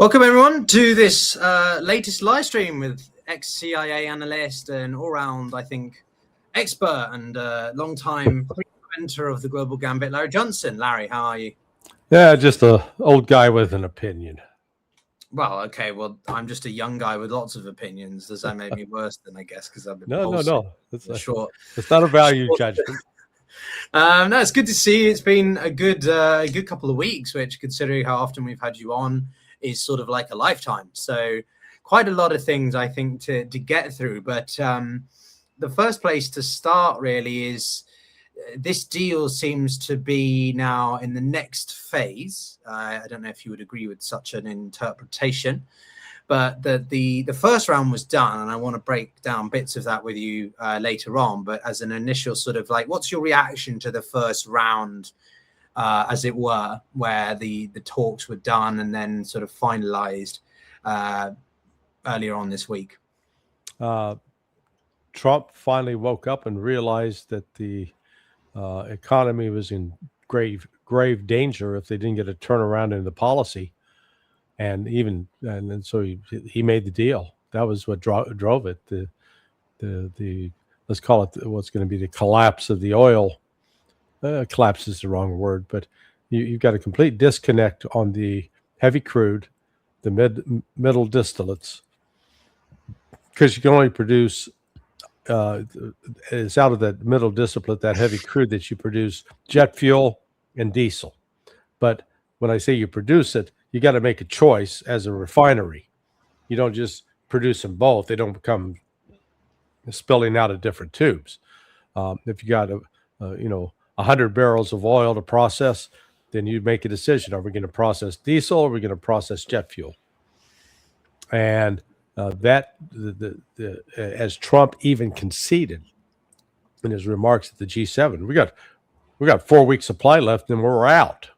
Welcome everyone to this latest live stream with ex-CIA analyst and all-round, I think, expert and long-time mentor of the Global Gambit, Larry Johnson. Larry, how are you? Yeah, just an old guy with an opinion. Well, okay. Well, I'm just a young guy with lots of opinions. Does that make me worse than I guess? Because I've been No. It's not a value judgment. No, it's good to see you. It's been a good couple of weeks, which, considering how often we've had you on, is sort of like a lifetime. So quite a lot of things, I think, to get through. But the first place to start really is this deal seems to be now in the next phase. I don't know if you would agree with such an interpretation, but the first round was done, and I want to break down bits of that with you later on. But as an initial sort of like, what's your reaction to the first round, as it were, where the talks were done and then sort of finalized earlier on this week? Trump finally woke up and realized that the economy was in grave danger if they didn't get a turnaround in the policy, and so he made the deal. That was what drove it. The let's call it what's going to be the collapse of the oil. Collapse is the wrong word, but you've got a complete disconnect on the heavy crude, the middle distillates, because you can only produce it's out of that middle distillate, that heavy crude, that you produce jet fuel and diesel. But when I say you produce it, you got to make a choice as a refinery. You don't just produce them both; they don't become spilling out of different tubes. If you got 100 barrels of oil to process, then you make a decision: are we going to process diesel, or are we going to process jet fuel? And as Trump even conceded in his remarks at the G7, we got 4 weeks supply left, and we're out.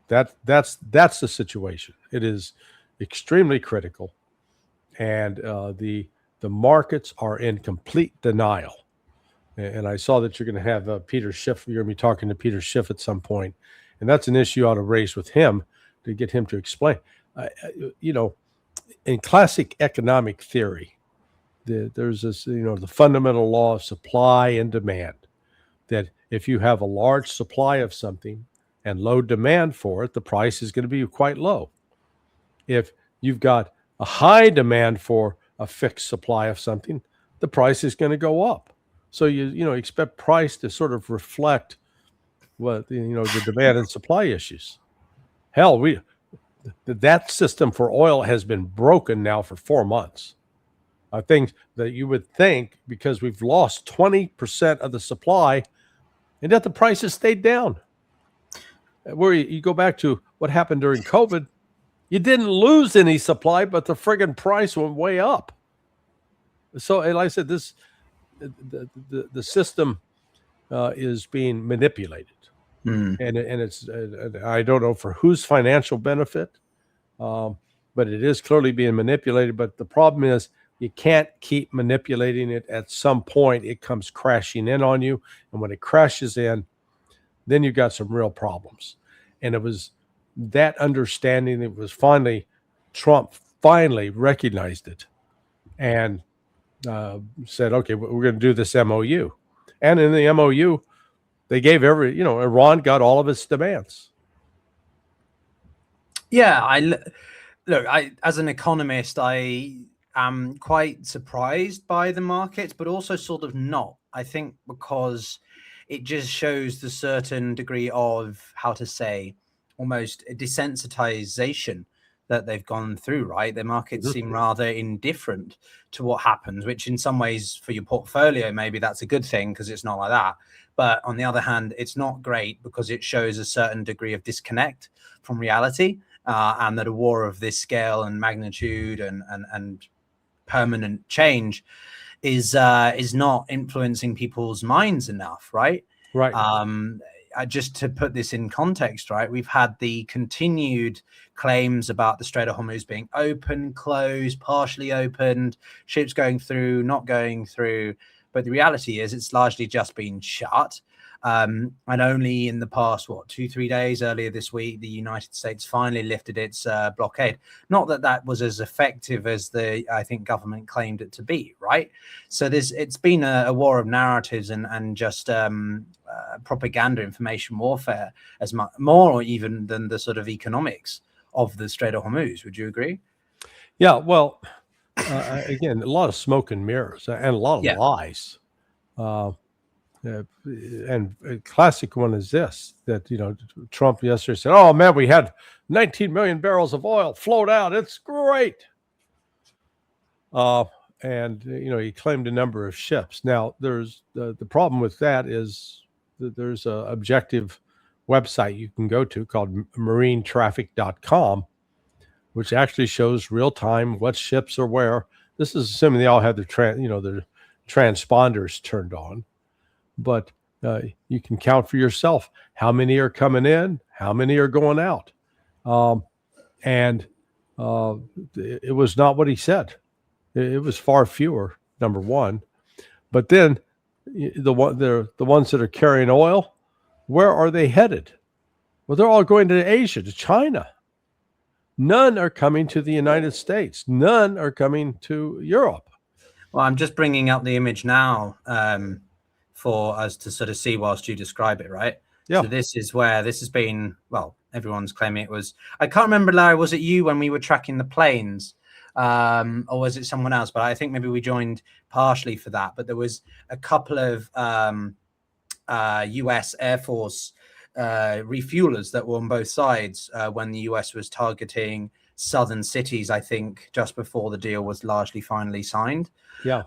That's the situation. It is extremely critical, and the markets are in complete denial. And I saw that you're going to have Peter Schiff. You're going to be talking to Peter Schiff at some point, and that's an issue I ought to raise with him to get him to explain. In classic economic theory, there's this, the fundamental law of supply and demand, that if you have a large supply of something and low demand for it, the price is going to be quite low. If you've got a high demand for a fixed supply of something, the price is going to go up. So you expect price to sort of reflect what the demand and supply issues. Hell, that system for oil has been broken now for 4 months. I think that you would think, because we've lost 20% of the supply, and yet the prices stayed down. Where you go back to what happened during COVID, you didn't lose any supply, but the friggin' price went way up. So, and like I said, the system is being manipulated. And it's I don't know for whose financial benefit, but it is clearly being manipulated. But the problem is, you can't keep manipulating it. At some point, it comes crashing in on you, and when it crashes in, then you've got some real problems. And it was that understanding that was Trump finally recognized it, and said, okay, we're going to do this MOU. And in the MOU, they gave Iran got all of its demands. Yeah, look, as an economist, I am quite surprised by the markets, but also sort of not. I think because it just shows the certain degree of, how to say, almost a desensitization that they've gone through, right? The markets seem rather indifferent to what happens, which in some ways for your portfolio, maybe that's a good thing because it's not like that. But on the other hand, it's not great because it shows a certain degree of disconnect from reality, and that a war of this scale and magnitude and permanent change is not influencing people's minds enough, right? Right. Just to put this in context, right, we've had the continued claims about the Strait of Hormuz being open, closed, partially opened, ships going through, not going through. But the reality is it's largely just been shut. And only in the past, 2-3 days earlier this week, the United States finally lifted its blockade. Not that that was as effective as I think government claimed it to be, right? So it's been a war of narratives and just propaganda, information warfare, as much more even than the sort of economics of the Strait of Hormuz. Would you agree? Yeah, well, again, a lot of smoke and mirrors and a lot of lies. And a classic one is this, that, Trump yesterday said, oh, man, we had 19 million barrels of oil flowed out. It's great. And, he claimed a number of ships. Now, there's the problem with that is that there's an objective website you can go to called marinetraffic.com, which actually shows real time what ships are where. This is assuming they all have their transponders turned on. But you can count for yourself how many are coming in, how many are going out. And it was not what he said. It was far fewer, number one. But then the ones that are carrying oil, where are they headed? Well, they're all going to Asia, to China. None are coming to the United States. None are coming to Europe. Well, I'm just bringing up the image now for us to sort of see whilst you describe it, right? Yeah. So this is where this has been, well, everyone's claiming it was, I can't remember, Larry, was it you when we were tracking the planes? Or was it someone else? But I think maybe we joined partially for that. But there was a couple of US Air Force refuelers that were on both sides when the US was targeting southern cities, I think, just before the deal was largely finally signed. Yeah.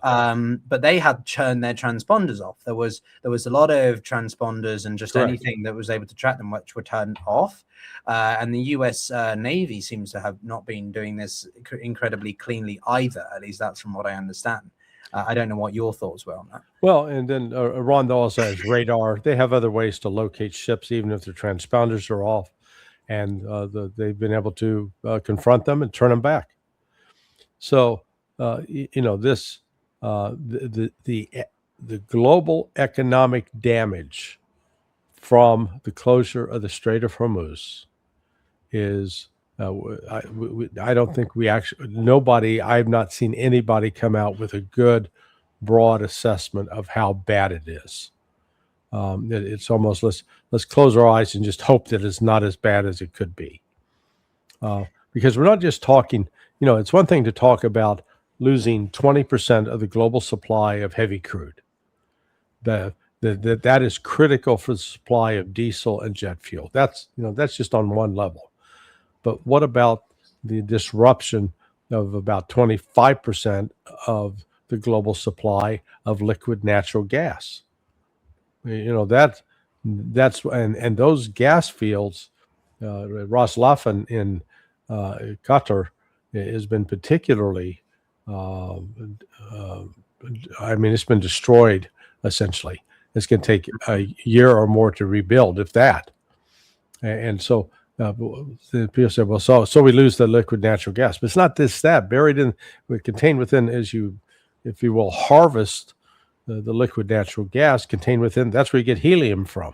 But they had churned their transponders off. There was a lot of transponders and just anything that was able to track them, which were turned off. And the US Navy seems to have not been doing this incredibly cleanly either. At least that's from what I understand. I don't know what your thoughts were on that. Well, and then Iran also has radar. They have other ways to locate ships, even if their transponders are off. And they've been able to confront them and turn them back. So, this the global economic damage from the closure of the Strait of Hormuz is, I don't think I've not seen anybody come out with a good, broad assessment of how bad it is. It's almost let's close our eyes and just hope that it's not as bad as it could be. Because we're not just talking, it's one thing to talk about losing 20% of the global supply of heavy crude. That is critical for the supply of diesel and jet fuel. That's just on one level. But what about the disruption of about 25% of the global supply of liquid natural gas? That's and those gas fields, Ras Laffan in Qatar has been particularly, it's been destroyed essentially. It's going to take a year or more to rebuild, if that. And so people say, well, so we lose the liquid natural gas, but it's not that contained within, if you will, harvest the liquid natural gas contained within. That's where you get helium from.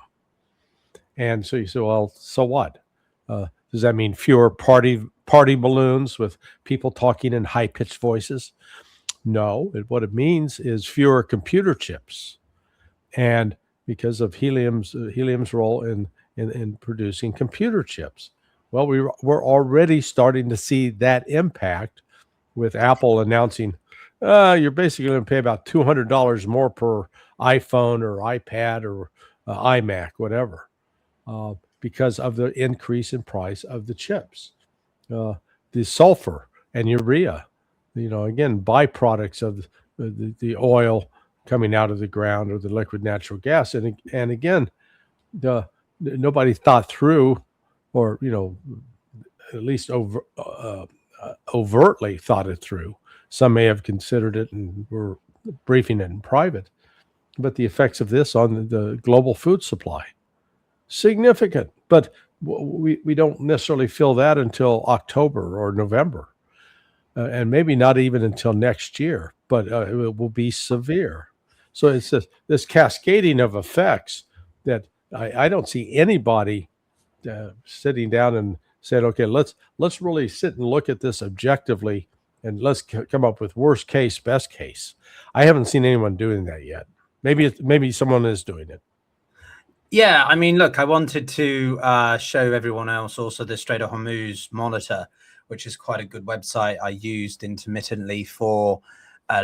And so you say, well, so what? Does that mean fewer party balloons with people talking in high-pitched voices? No, what it means is fewer computer chips. And because of helium's role in producing computer chips. Well, we're already starting to see that impact with Apple announcing you're basically going to pay about $200 more per iPhone or iPad or iMac, whatever, because of the increase in price of the chips. The sulfur and urea, again, byproducts of the oil coming out of the ground or the liquid natural gas. And again, nobody thought through, or, at least overtly thought it through. Some may have considered it and were briefing it in private, but the effects of this on the global food supply, significant. But we don't necessarily feel that until October or November, and maybe not even until next year, but it will be severe. So it's this cascading of effects that I don't see anybody sitting down and said, okay, let's really sit and look at this objectively, and let's come up with worst case, best case. I haven't seen anyone doing that yet. Maybe someone is doing it. Yeah, I mean, look, I wanted to show everyone else also the Strait of Hormuz monitor, which is quite a good website I used intermittently for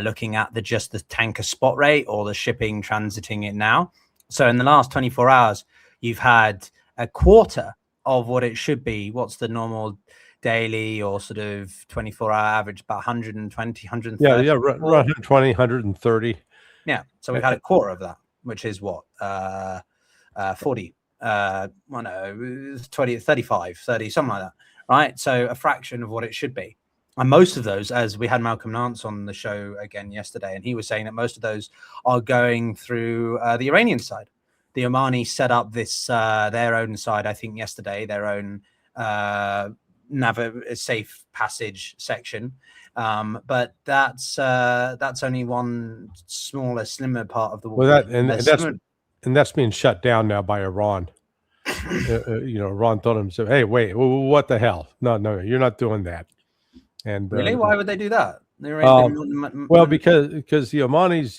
looking at just the tanker spot rate or the shipping transiting it now. So in the last 24 hours, you've had a quarter of what it should be. What's the normal daily or sort of 24-hour average? About 120, 130? Yeah, around 120, 130. Yeah, so we've had a quarter of that, which is what? 40, 20, 35, 30, something like that, right? So a fraction of what it should be. And most of those, as we had Malcolm Nance on the show again yesterday, and he was saying that most of those are going through the Iranian side. The Omani set up this their own side, I think yesterday, their own safe passage section. But that's only one smaller, slimmer part of the well, that's being shut down now by Iran. Iran told him, so, hey, wait, what the hell? No, you're not doing that. And really, why would they do that? Well, because the Omanis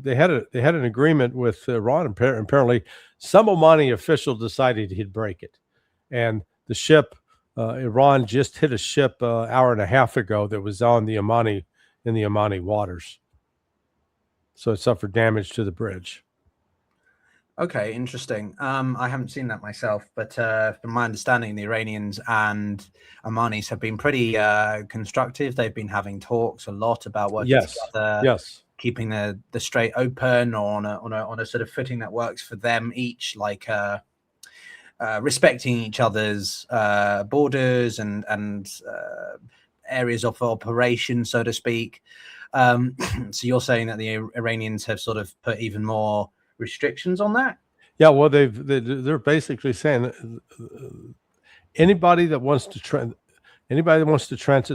they had an agreement with Iran. Apparently, some Omani official decided he'd break it, and the ship Iran just hit a ship an hour and a half ago that was on the Omani waters, so it suffered damage to the bridge. Okay, interesting. I haven't seen that myself, but from my understanding, the Iranians and Omanis have been pretty constructive. They've been having talks a lot about working together, keeping the strait open or on a sort of footing that works for them each, like respecting each other's borders and areas of operation, so to speak. So you're saying that the Iranians have sort of put even more restrictions on that? Yeah, well, they're basically saying anybody that wants to transit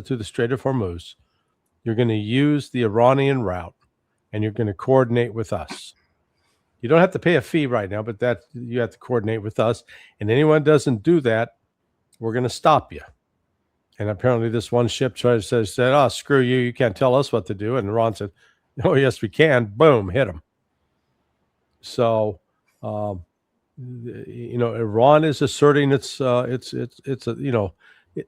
through the Strait of Hormuz, you're going to use the Iranian route, and you're going to coordinate with us. You don't have to pay a fee right now, but that you have to coordinate with us. And anyone doesn't do that, we're going to stop you. And apparently, this one ship said, "Oh, screw you! You can't tell us what to do." And Iran said, "Oh, yes, we can." Boom, hit them. So, Iran is asserting it's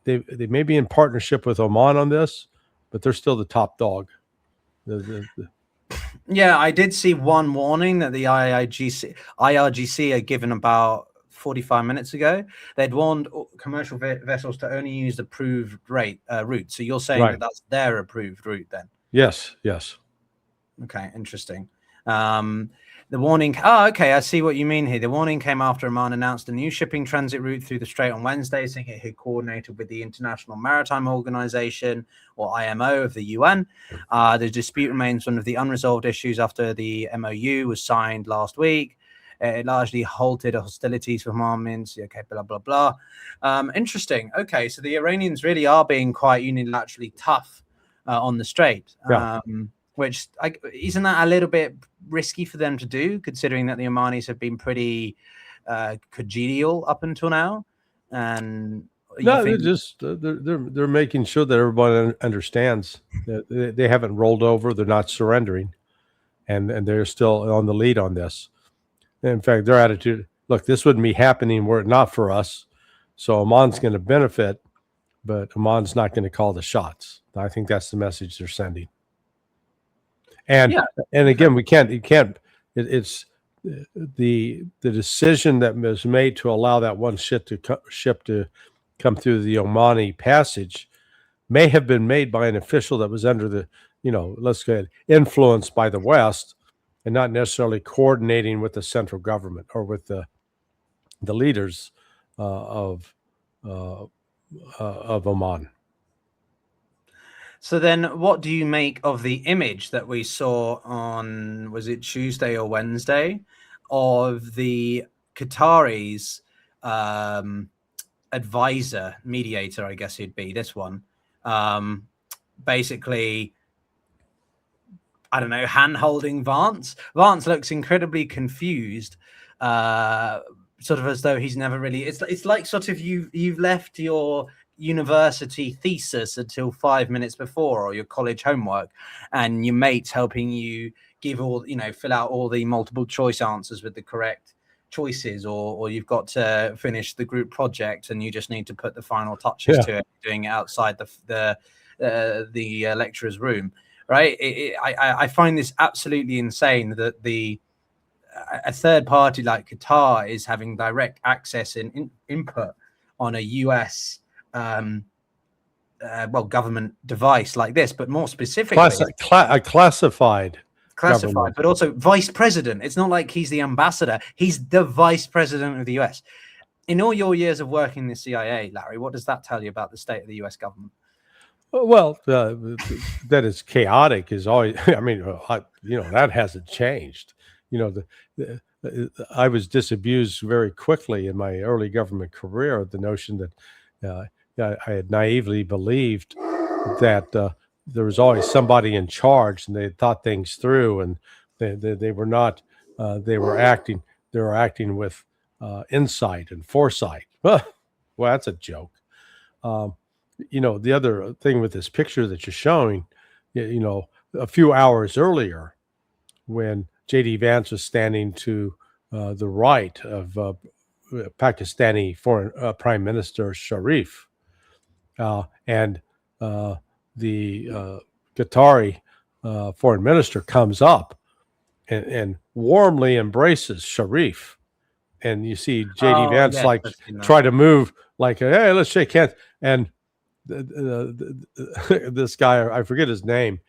they may be in partnership with Oman on this, but they're still the top dog. Yeah, I did see one warning that the IRGC had given about 45 minutes ago. They'd warned commercial vessels to only use the approved route. So you're saying that that's their approved route then? Yes. Okay, interesting. The warning. Oh, okay. I see what you mean here. The warning came after Oman announced a new shipping transit route through the strait on Wednesday, saying it had coordinated with the International Maritime Organization, or IMO, of the UN. The dispute remains one of the unresolved issues after the MOU was signed last week. It largely halted hostilities for armaments. Okay, blah, blah, blah. Interesting. Okay, so the Iranians really are being quite unilaterally tough on the strait. Yeah. Which isn't that a little bit risky for them to do, considering that the Omanis have been pretty congenial up until now? And they're making sure that everybody understands that they haven't rolled over, they're not surrendering, and they're still on the lead on this. In fact, their attitude: look, this wouldn't be happening were it not for us. So Oman's going to benefit, but Oman's not going to call the shots. I think that's the message they're sending. And again, it's the decision that was made to allow that one ship to come through the Omani passage may have been made by an official that was under the, let's get influenced by the West, and not necessarily coordinating with the central government or with the leaders of Oman. So then what do you make of the image that we saw on, was it Tuesday or Wednesday, of the Qataris advisor, mediator, I guess he'd be, this one, basically, I don't know, hand-holding Vance? Vance looks incredibly confused sort of as though he's never really. It's like sort of you've left your university thesis until 5 minutes before, or your college homework, and your mate's helping you give fill out all the multiple choice answers with the correct choices, or you've got to finish the group project and you just need to put the final touches to it, doing it outside the lecturer's room, right? I find this absolutely insane that a third party like Qatar is having direct access and input on a US government device like this, but more specifically classified, but also vice president. It's not like he's the ambassador, he's the vice president of the US. In all your years of working in the CIA, Larry, what does that tell you about the state of the US government? Well, that is chaotic is always, I mean, that hasn't changed. I was disabused very quickly in my early government career of the notion that I had naively believed that there was always somebody in charge, and they had thought things through, and they were not. They were acting with insight and foresight. Well, that's a joke. The other thing with this picture that you're showing, a few hours earlier, when J.D. Vance was standing to the right of Pakistani foreign Prime Minister Sharif, and the Qatari foreign minister comes up and warmly embraces Sharif, and you see J.D. Vance try to move like, hey, let's shake hands, and this guy, I forget his name,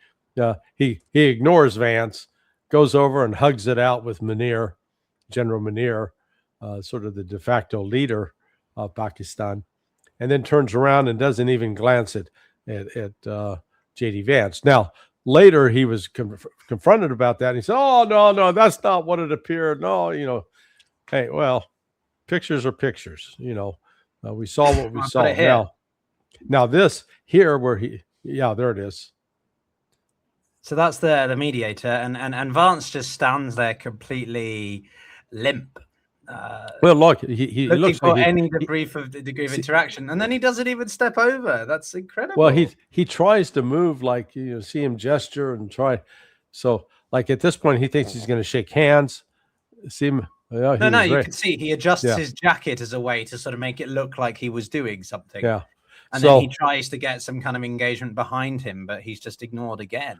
he ignores Vance, goes over and hugs it out with General Munir, sort of the de facto leader of Pakistan, and then turns around and doesn't even glance at J.D. Vance. Now, later he was confronted about that, and he said, "Oh, no, that's not what it appeared. No, hey, well, pictures are pictures. We saw what we saw. Now this here where there it is." So that's the mediator, and Vance just stands there completely limp. Well, look, he looking looks for like any degree of interaction, and then he doesn't even step over. That's incredible. Well, he tries to move, like, see him gesture and try. So, like, at this point, he thinks he's going to shake hands. See him? You can see he adjusts his jacket as a way to sort of make it look like he was doing something. Yeah, and then he tries to get some kind of engagement behind him, but he's just ignored again.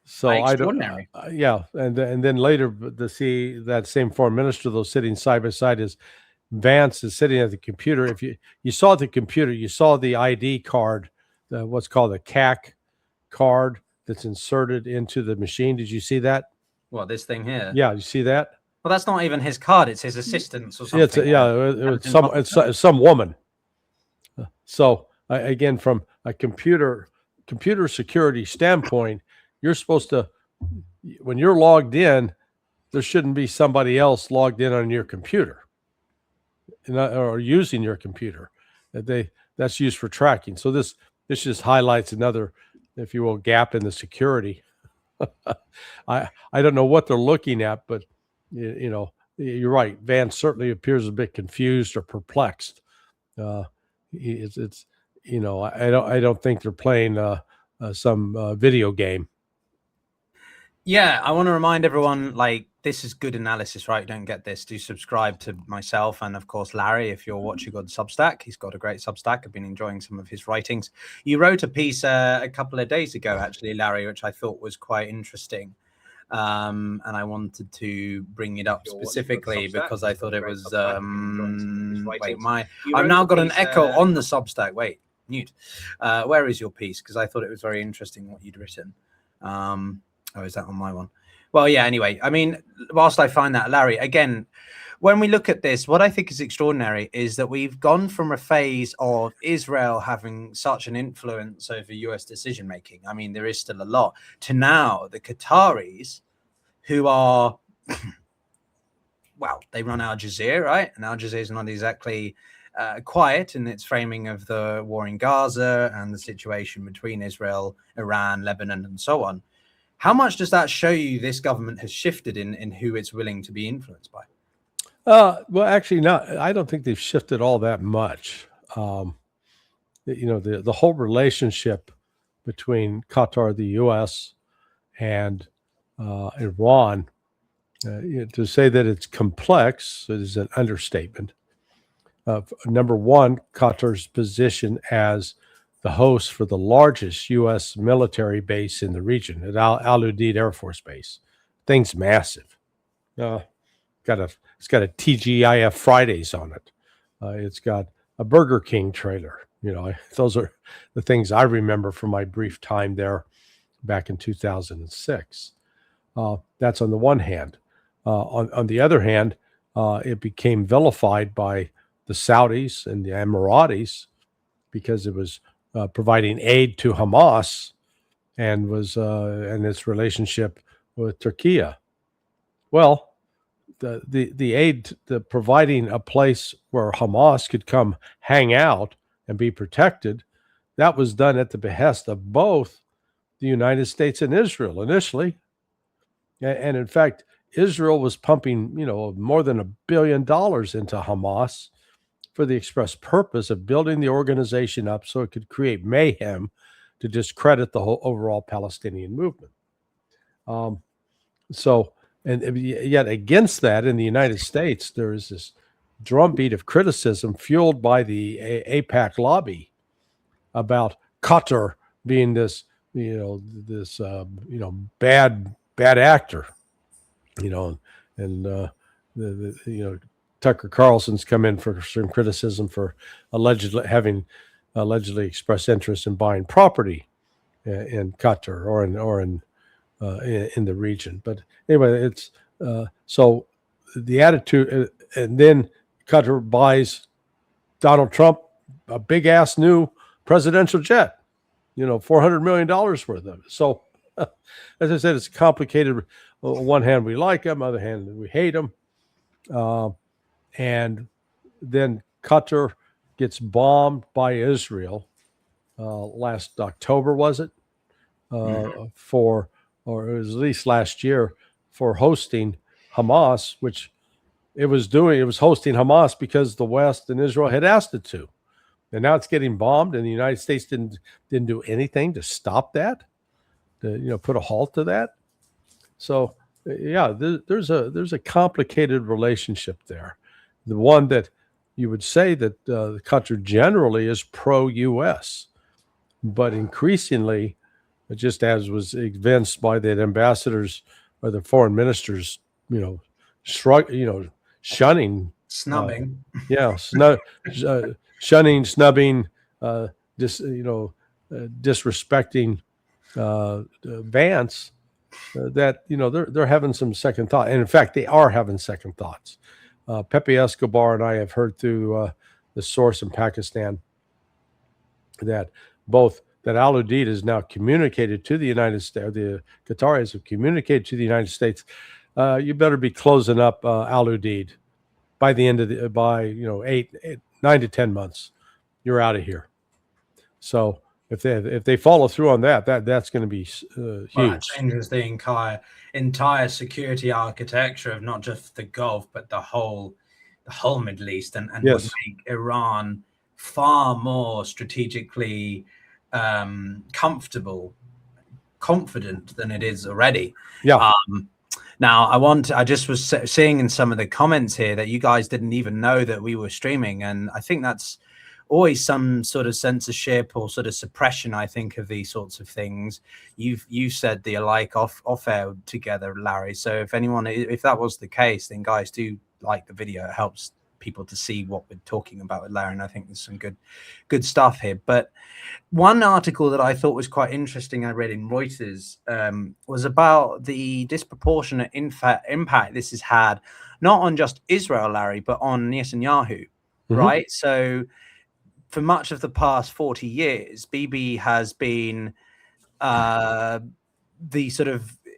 So extraordinary. And then later to see that same foreign minister, though, sitting side by side, as Vance is sitting at the computer. If you saw the computer, you saw the ID card, what's called a CAC card that's inserted into the machine. Did you see that? Well, this thing here. Yeah, you see that? Well, that's not even his card; it's his assistant's or something. It's some woman. So again, from a computer security standpoint, you're supposed to, when you're logged in, there shouldn't be somebody else logged in on your computer or using your computer. That's used for tracking. So this just highlights another, if you will, gap in the security. I don't know what they're looking at, but you're right. Vance certainly appears a bit confused or perplexed. I don't think they're playing some video game. Yeah, I want to remind everyone, like, this is good analysis, right? Don't get this. Do subscribe to myself and, of course, Larry, if you're watching on Substack. He's got a great Substack. I've been enjoying some of his writings. You wrote a piece a couple of days ago, actually, Larry, which I thought was quite interesting. And I wanted to bring it up specifically because I thought it was... I've now got an echo on the Substack. Wait, mute. Where is your piece? Because I thought it was very interesting what you'd written. Oh, is that on my one? Well, yeah, anyway, I mean, whilst I find that, Larry, again, when we look at this, what I think is extraordinary is that we've gone from a phase of Israel having such an influence over US decision-making. I mean, there is still a lot, to now the Qataris, who are, well, they run Al Jazeera, right? And Al Jazeera is not exactly quiet in its framing of the war in Gaza and the situation between Israel, Iran, Lebanon, and so on. How much does that show you this government has shifted in who it's willing to be influenced by? Well, actually, not. I don't think they've shifted all that much. Um, the whole relationship between Qatar, the U.S., and Iran. To say that it's complex is an understatement. Number one, Qatar's position as the host for the largest U.S. military base in the region at Al Udeid Air Force Base. Thing's massive. Uh, it's got a TGIF Fridays on it. It's got a Burger King trailer. Those are the things I remember from my brief time there back in 2006. That's on the one hand. On the other hand, it became vilified by the Saudis and the Emiratis because it was providing aid to Hamas and was and its relationship with Turkey. Well, the aid, the providing a place where Hamas could come hang out and be protected, that was done at the behest of both the United States and Israel initially. And in fact, Israel was pumping, more than $1 billion into Hamas for the express purpose of building the organization up so it could create mayhem to discredit the whole overall Palestinian movement. And yet against that, in the United States, there is this drumbeat of criticism fueled by the AIPAC lobby about Qatar being this, bad actor, and Tucker Carlson's come in for some criticism for having allegedly expressed interest in buying property in Qatar or in the region. But anyway, it's so the attitude, and then Qatar buys Donald Trump a big ass new presidential jet, $400 million worth of it. So, as I said, it's complicated. On one hand, we like him. On the other hand, we hate him. And then Qatar gets bombed by Israel last October, was it? Or it was at least last year, for hosting Hamas, which it was hosting Hamas because the West and Israel had asked it to. And now it's getting bombed, and the United States didn't do anything to stop that, to put a halt to that. So yeah, there's a complicated relationship there. The one that you would say that Qatar generally is pro-U.S., but increasingly, just as was evinced by the ambassadors or the foreign ministers, shunning, snubbing, shunning, snubbing, disrespecting Vance, that they're having some second thought, and in fact, they are having second thoughts. Pepe Escobar and I have heard through the source in Pakistan that Al Udeid has now communicated to the United States, the Qataris have communicated to the United States, you better be closing up Al Udeid by the end of 9 to 10 months. You're out of here. So if they follow through on that's going to be huge. Well, that changes the entire security architecture of not just the Gulf, but the whole Middle East, and yes, would make Iran far more strategically confident than it is already. Yeah. Now, I just was seeing in some of the comments here that you guys didn't even know that we were streaming, and I think that's always some sort of censorship or sort of suppression, I think, of these sorts of things. You said the alike off air together, Larry. So if that was the case, then guys, do like the video. It helps people to see what we're talking about with Larry, and I think there's some good stuff here. But one article that I thought was quite interesting I read in Reuters was about the disproportionate impact this has had, not on just Israel, Larry, but on Netanyahu, right? So for much of the past 40 years, Bibi has been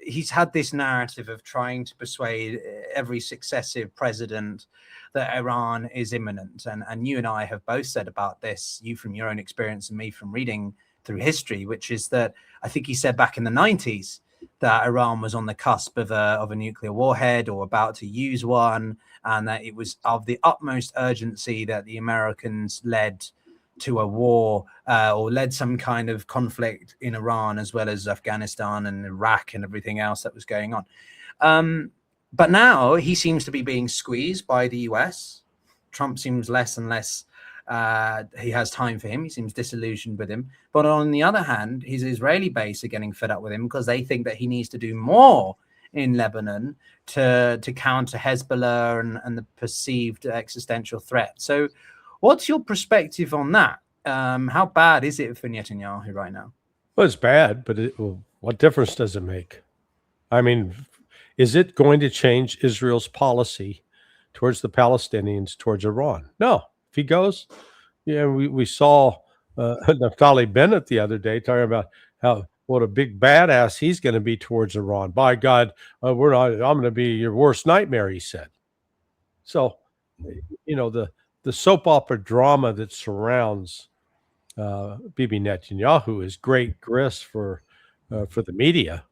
he's had this narrative of trying to persuade every successive president that Iran is imminent. And you and I have both said about this, you from your own experience and me from reading through history, which is that I think he said back in the 90s that Iran was on the cusp of a nuclear warhead or about to use one, and that it was of the utmost urgency that the Americans led to a war or led some kind of conflict in Iran, as well as Afghanistan and Iraq and everything else that was going on. But now he seems to be being squeezed by the US. Trump seems less and less he has time for him. He seems disillusioned with him. But on the other hand, his Israeli base are getting fed up with him because they think that he needs to do more in Lebanon to counter Hezbollah and the perceived existential threat. So what's your perspective on that? How bad is it for Netanyahu right now? Well, it's bad, but what difference does it make? I mean, is it going to change Israel's policy towards the Palestinians, towards Iran? No. If he goes, we saw Naftali Bennett the other day talking about what a big badass he's going to be towards Iran. By God, I'm going to be your worst nightmare, he said. So, the soap opera drama that surrounds Bibi Netanyahu is great grist for the media.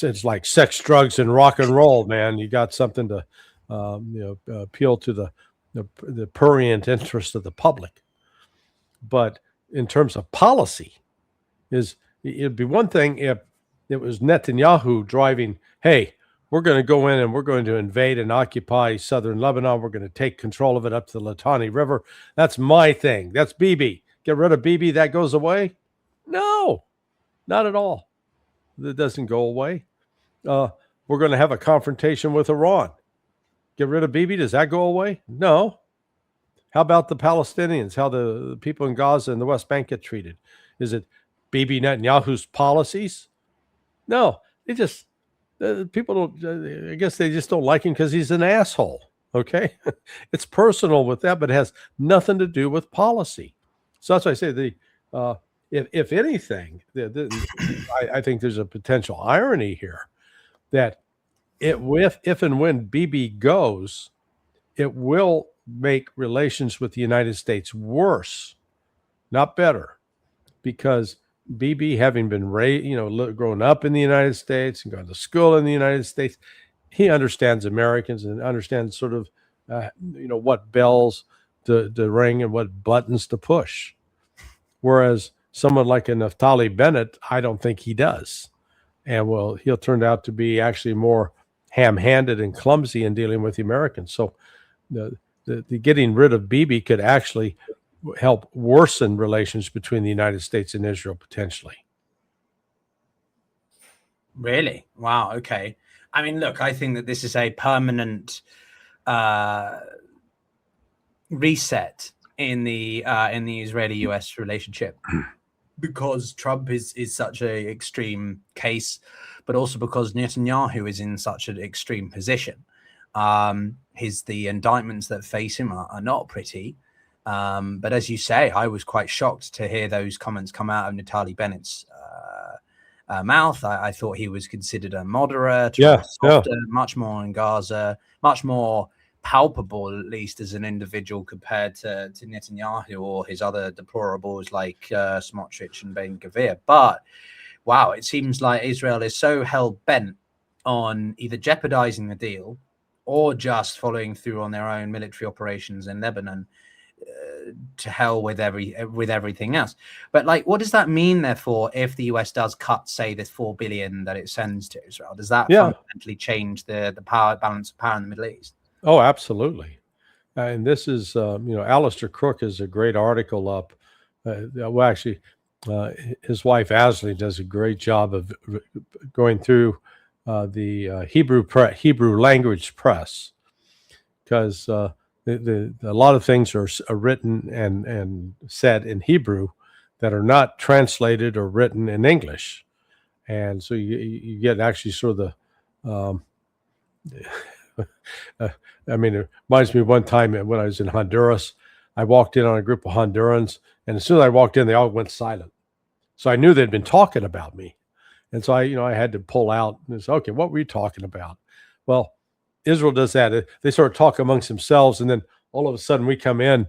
It's like sex, drugs, and rock and roll, man. You got something to appeal to the prurient interest of the public. But in terms of policy, it'd be one thing if it was Netanyahu driving, hey, we're going to go in and we're going to invade and occupy southern Lebanon. We're going to take control of it up to the Litani River. That's my thing. That's Bibi. Get rid of Bibi, that goes away? No, not at all. That doesn't go away. We're going to have a confrontation with Iran. Get rid of Bibi, does that go away? No. How about the Palestinians? How the people in Gaza and the West Bank get treated? Is it Bibi Netanyahu's policies? No. People don't, I guess they just don't like him because he's an asshole. Okay. It's personal with that, but it has nothing to do with policy. So that's why I say if anything, I think there's a potential irony here that if and when Bibi goes, it will make relations with the United States worse, not better, because Bibi, having been grown up in the United States and gone to school in the United States, he understands Americans and understands sort of what bells to ring and what buttons to push. Whereas someone like a Naftali Bennett, I don't think he does. And he'll turn out to be actually more ham-handed and clumsy in dealing with the Americans. So the getting rid of Bibi could actually help worsen relations between the United States and Israel potentially. Really? Wow. Okay. I mean, look, I think that this is a permanent reset in the Israeli-US relationship, because Trump is such an extreme case, but also because Netanyahu is in such an extreme position. The indictments that face him are not pretty. But as you say, I was quite shocked to hear those comments come out of Naftali Bennett's mouth. I thought he was considered a moderate, softer, much more in Gaza, much more palpable, at least as an individual, compared to Netanyahu or his other deplorables like Smotrich and Ben-Gvir. But wow, it seems like Israel is so hell-bent on either jeopardizing the deal or just following through on their own military operations in Lebanon. To hell with everything else. But what does that mean, therefore, if the US does cut, say, this $4 billion that it sends to Israel? Does that fundamentally change the balance of power in the Middle East? Oh, absolutely. And this is, Alistair Crook has a great article up. His wife Asley does a great job of going through the Hebrew language press, because a lot of things are written and said in Hebrew that are not translated or written in English. And so you get actually sort of it reminds me of one time when I was in Honduras. I walked in on a group of Hondurans, and as soon as I walked in, they all went silent. So I knew they'd been talking about me. And so I had to pull out and say, okay, what were you talking about? Well, Israel does that. They sort of talk amongst themselves, and then all of a sudden we come in,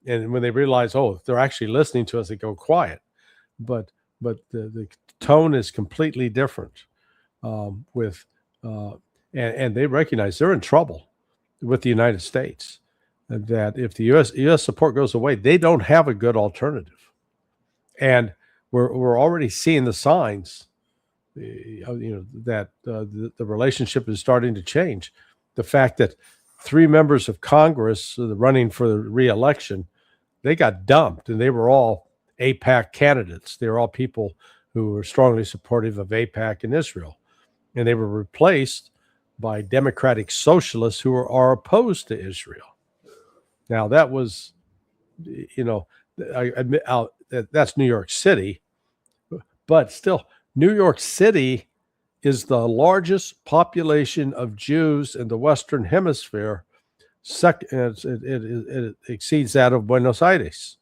and when they realize, oh, they're actually listening to us, they go quiet. But but the tone is completely different. With and they recognize they're in trouble with the United States. That if the U.S. support goes away, they don't have a good alternative, and we're already seeing the signs. That the relationship is starting to change. The fact that 3 members of Congress running for the re-election, they got dumped, and they were all AIPAC candidates. They were all people who were strongly supportive of AIPAC and Israel, and they were replaced by democratic socialists who are opposed to Israel. Now that was, I admit that's New York City, but still, New York City is the largest population of Jews in the Western Hemisphere. It exceeds that of Buenos Aires.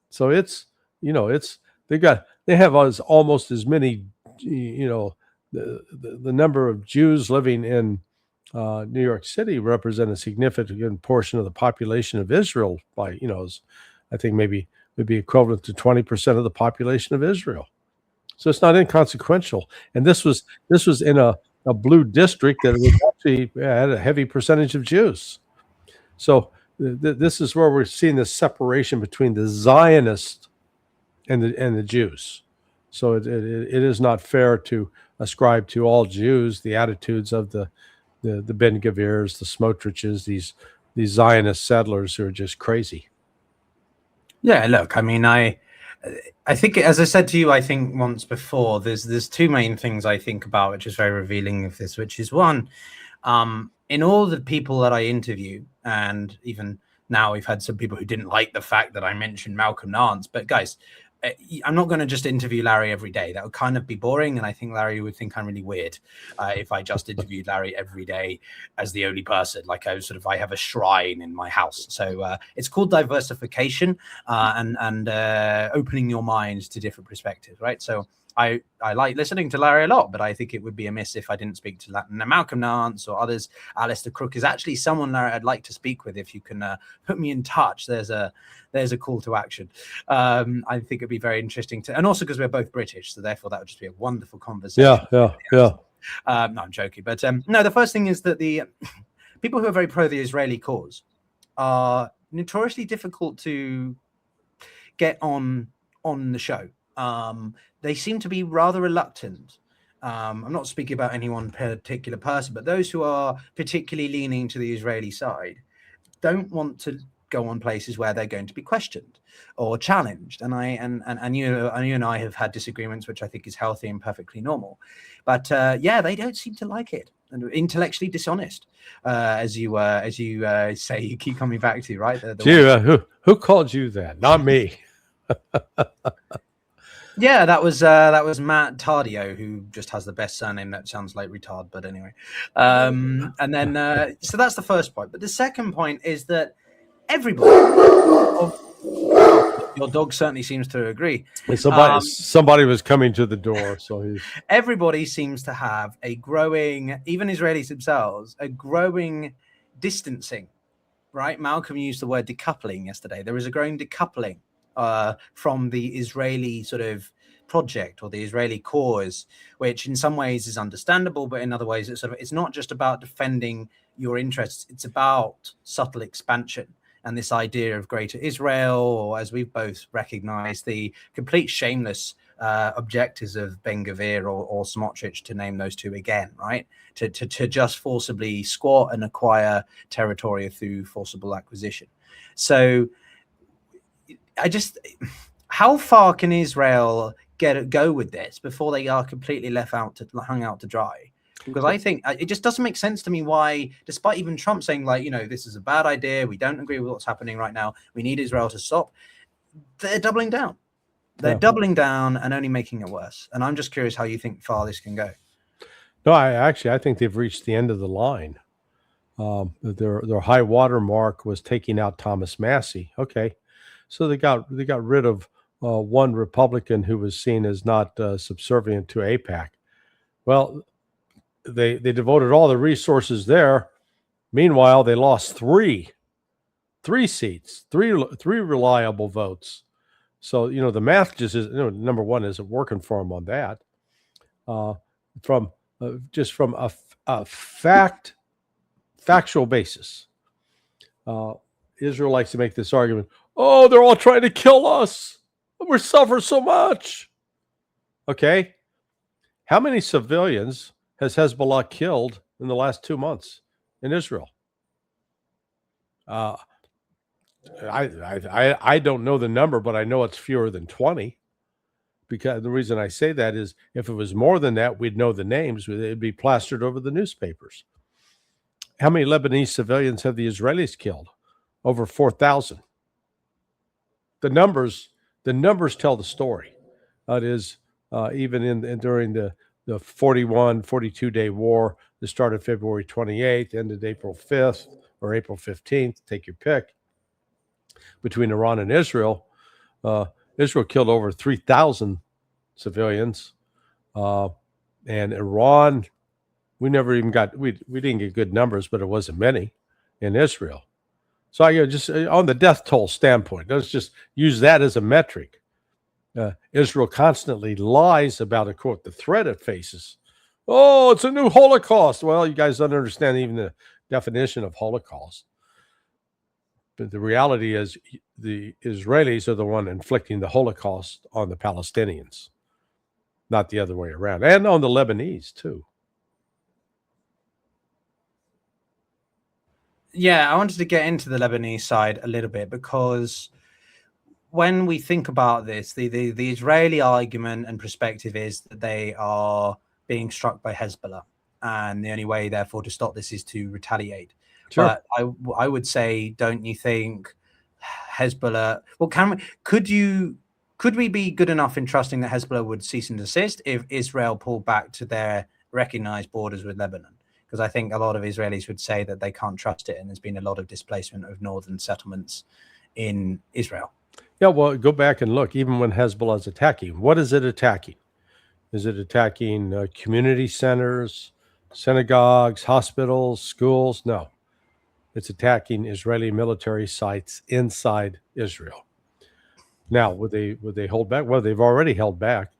So they have almost as many, the number of Jews living in New York City represent a significant portion of the population of Israel by, I think maybe would be equivalent to 20% of the population of Israel. So it's not inconsequential. And this was in a blue district that was actually had a heavy percentage of Jews. So this is where we're seeing the separation between the Zionists and the Jews. So it is not fair to ascribe to all Jews the attitudes of the Ben Gavirs, the Smotriches, these Zionist settlers who are just crazy. Yeah, look, I mean, I think, as I said to you, I think once before, there's 2 main things I think about, which is very revealing of this, which is one, in all the people that I interview, and even now we've had some people who didn't like the fact that I mentioned Malcolm Nance, but guys, I'm not going to just interview Larry every day. That would kind of be boring, and I think Larry would think I'm really weird if I just interviewed Larry every day as the only person. Like I have a shrine in my house. So it's called diversification and opening your mind to different perspectives, right? So I like listening to Larry a lot, but I think it would be amiss if I didn't speak to Malcolm Nance or others. Alistair Crook is actually someone, Larry, I'd like to speak with. If you can put me in touch, there's a call to action. I think it'd be very interesting and also because we're both British, so therefore that would just be a wonderful conversation. Yeah. No, I'm joking, but no. The first thing is that the people who are very pro the Israeli cause are notoriously difficult to get on the show. They seem to be rather reluctant. I'm not speaking about any one particular person, but those who are particularly leaning to the Israeli side don't want to go on places where they're going to be questioned or challenged. And you and I have had disagreements, which I think is healthy and perfectly normal. But they don't seem to like it, and intellectually dishonest, as you say. You keep coming back to, right? Who called you that? Not me. Yeah, that was Matt Tardio, who just has the best surname that sounds like retard, but anyway. And then so that's the first point. But the second point is that everybody, your dog certainly seems to agree. Somebody was coming to the door, so everybody seems to have a growing, even Israelis themselves, a growing distancing. Right? Malcolm used the word decoupling yesterday. There is a growing decoupling from the Israeli sort of project or the Israeli cause, which in some ways is understandable, but in other ways it's not just about defending your interests. It's about subtle expansion and this idea of greater Israel, or as we've both recognized, the complete shameless objectives of Ben Gvir or Smotrich, to name those 2 again, right? To just forcibly squat and acquire territory through forcible acquisition. So how far can Israel go with this before they are completely hung out to dry? Because I think it just doesn't make sense to me why, despite even Trump saying, like, this is a bad idea, we don't agree with what's happening right now, we need Israel to stop, they're doubling down. They're doubling down and only making it worse. And I'm just curious how you think far this can go. No, I think they've reached the end of the line. Their high water mark was taking out Thomas Massey. Okay. So they got rid of one Republican who was seen as not subservient to AIPAC. Well, they devoted all the resources there. Meanwhile, they lost three seats, three reliable votes So, the math just is, number one, isn't working for them on that. From just from a factual basis, Israel likes to make this argument. Oh, they're all trying to kill us. We suffer so much. Okay. How many civilians has Hezbollah killed in the last 2 months in Israel? I don't know the number, but I know it's fewer than 20. Because the reason I say that is if it was more than that, we'd know the names. It'd be plastered over the newspapers. How many Lebanese civilians have the Israelis killed? Over 4,000. The numbers tell the story. It is even during the 42-day war that started February 28th, ended April 5th or April 15th, take your pick, between Iran and Israel. Israel killed over 3,000 civilians, and Iran, we didn't get good numbers, but it wasn't many in Israel. So I just on the death toll standpoint, let's just use that as a metric. Israel constantly lies about, quote, the threat it faces. Oh, it's a new Holocaust. Well, you guys don't understand even the definition of Holocaust. But the reality is the Israelis are the one inflicting the Holocaust on the Palestinians, not the other way around, and on the Lebanese too. Yeah, I wanted to get into the Lebanese side a little bit because when we think about this, the Israeli argument and perspective is that they are being struck by Hezbollah, and the only way, therefore, to stop this is to retaliate. Sure. But I would say, don't you think Hezbollah? Well, could we be good enough in trusting that Hezbollah would cease and desist if Israel pulled back to their recognized borders with Lebanon? Because I think a lot of Israelis would say that they can't trust it, and there's been a lot of displacement of northern settlements in Israel. Yeah, well, go back and look. Even when Hezbollah is attacking, what is it attacking? Is it attacking community centers, synagogues, hospitals, schools? No. It's attacking Israeli military sites inside Israel. Now, would they hold back? Well, they've already held back.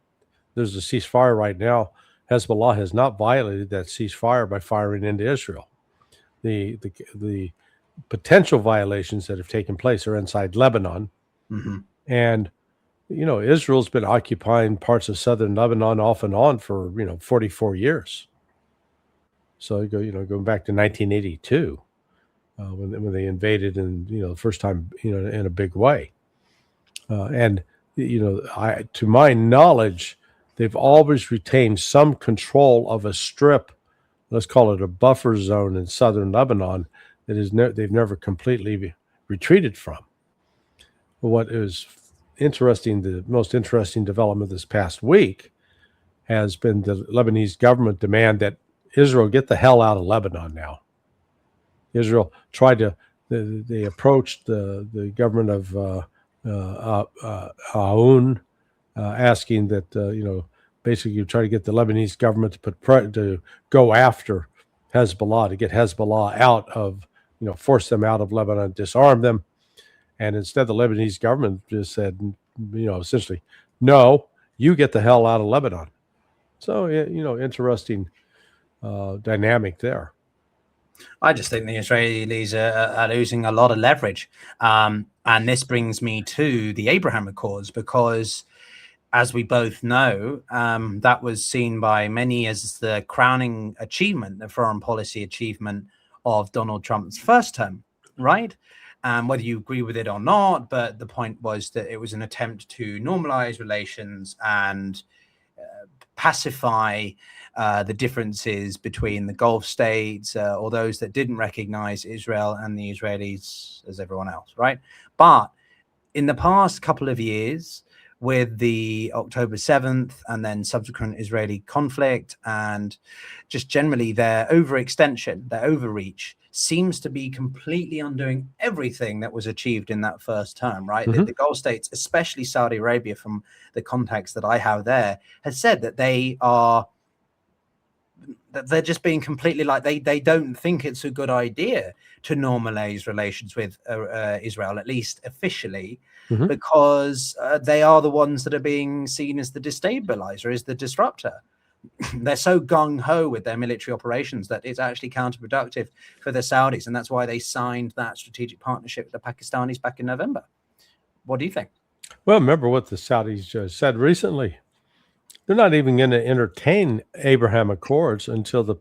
There's a ceasefire right now. Hezbollah has not violated that ceasefire by firing into Israel. The potential violations that have taken place are inside Lebanon. Mm-hmm. And, Israel's been occupying parts of southern Lebanon off and on for, 44 years. So, going back to 1982, when they invaded and, the first time, in a big way. To my knowledge, they've always retained some control of a strip, let's call it a buffer zone in southern Lebanon, that is they've never completely retreated from. What is interesting, the most interesting development this past week has been the Lebanese government demand that Israel get the hell out of Lebanon now. Israel tried to, they approached the government of Aoun, asking that, basically you try to get the Lebanese government to go after Hezbollah, to get Hezbollah out of, force them out of Lebanon, disarm them. And instead, the Lebanese government just said, essentially, no, you get the hell out of Lebanon. So, interesting dynamic there. I just think the Israelis are losing a lot of leverage. And this brings me to the Abraham Accords, because as we both know, that was seen by many as the crowning achievement, the foreign policy achievement of Donald Trump's first term, right? Whether you agree with it or not, but the point was that it was an attempt to normalize relations and pacify the differences between the Gulf states or those that didn't recognize Israel and the Israelis as everyone else, right? But in the past couple of years, with the October 7th and then subsequent Israeli conflict and just generally their overextension, their overreach, seems to be completely undoing everything that was achieved in that first term, right? Mm-hmm. The Gulf states, especially Saudi Arabia, from the context that I have there, has said that they're just being completely like, they don't think it's a good idea to normalize relations with Israel, at least officially. Mhm. because they are the ones that are being seen as the destabilizer, as the disruptor. They're so gung-ho with their military operations that it's actually counterproductive for the Saudis, and that's why they signed that strategic partnership with the Pakistanis back in November. What do you think? Well, remember what the Saudis said recently. They're not even going to entertain Abraham Accords until the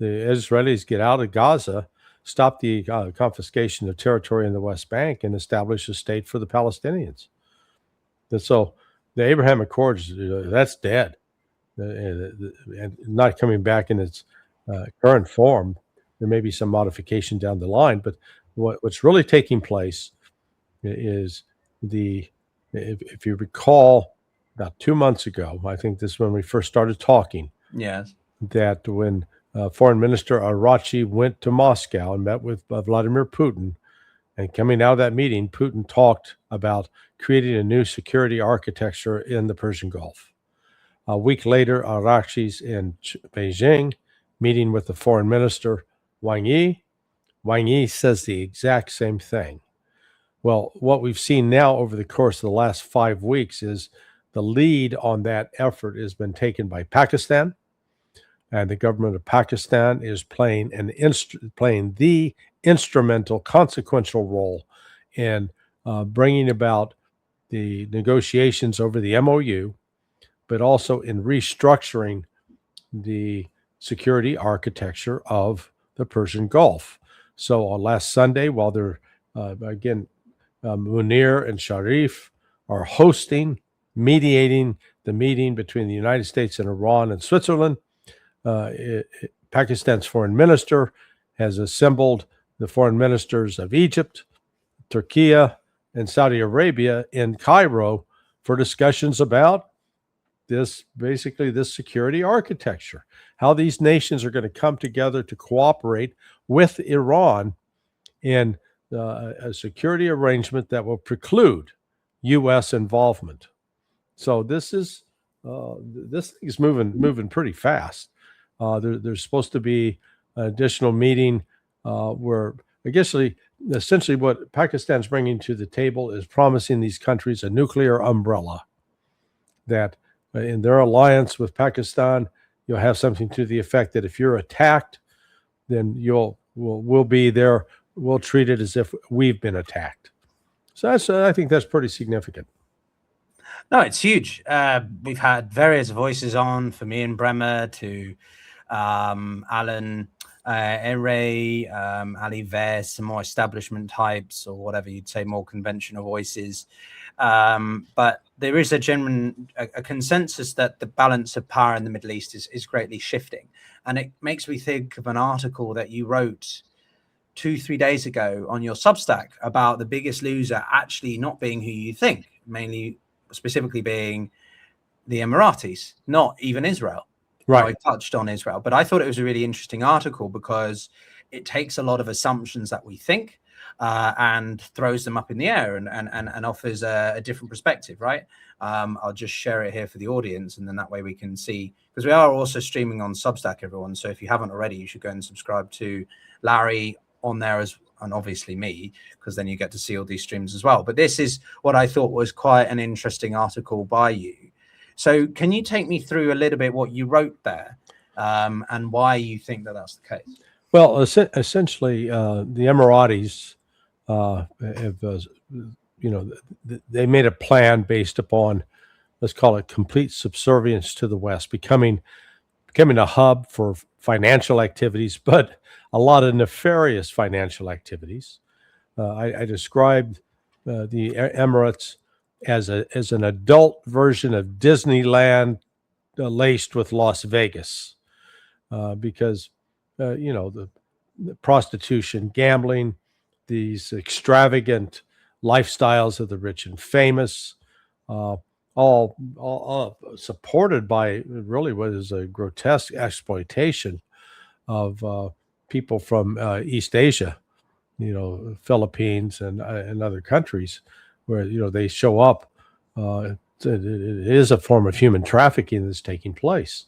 Israelis get out of Gaza, stop the confiscation of territory in the West Bank, and establish a state for the Palestinians. And so the Abraham Accords, that's dead. And not coming back in its current form. There may be some modification down the line, but what's really taking place is if you recall, about 2 months ago, I think this is when we first started talking. Yes. That when Foreign Minister Arachi went to Moscow and met with Vladimir Putin, and coming out of that meeting, Putin talked about creating a new security architecture in the Persian Gulf. A week later, Arachi's in Beijing, meeting with the foreign minister, Wang Yi. Wang Yi says the exact same thing. Well, what we've seen now over the course of the last 5 weeks is the lead on that effort has been taken by Pakistan, and the government of Pakistan is playing the instrumental, consequential role in bringing about the negotiations over the MOU, but also in restructuring the security architecture of the Persian Gulf. So on last Sunday, while they're, Munir and Sharif are mediating the meeting between the United States and Iran and Switzerland, Pakistan's foreign minister has assembled the foreign ministers of Egypt, Turkey, and Saudi Arabia in Cairo for discussions about this security architecture, how these nations are going to come together to cooperate with Iran in a security arrangement that will preclude U.S. involvement. So this is moving pretty fast. There's supposed to be an additional meeting where essentially what Pakistan's bringing to the table is promising these countries a nuclear umbrella, that in their alliance with Pakistan, you'll have something to the effect that if you're attacked, then we'll be there. We'll treat it as if we've been attacked. So I think that's pretty significant. No, it's huge. We've had various voices on, from Ian Bremer to Alan Ere, Ali Ver, some more establishment types, or whatever you'd say, more conventional voices. But there is a consensus that the balance of power in the Middle East is greatly shifting. And it makes me think of an article that you wrote 2-3 days ago on your Substack about the biggest loser actually not being who you think, specifically being the Emiratis, not even Israel. Right. I touched on Israel, but I thought it was a really interesting article because it takes a lot of assumptions that we think and throws them up in the air and offers a different perspective, right? I'll just share it here for the audience, and then that way we can see, because we are also streaming on Substack, everyone. So if you haven't already, you should go and subscribe to Larry on there and obviously me, because then you get to see all these streams as well. But this is what I thought was quite an interesting article by you. So can you take me through a little bit what you wrote there and why you think that that's the case? Well, essentially, the Emiratis they made a plan based upon, let's call it, complete subservience to the West, becoming a hub for financial activities, but a lot of nefarious financial activities. I described the Emirates as an adult version of Disneyland laced with Las Vegas, because the prostitution, gambling, these extravagant lifestyles of the rich and famous, all supported by really what is a grotesque exploitation of people from East Asia, Philippines and other countries, where they show up. It is a form of human trafficking that's taking place.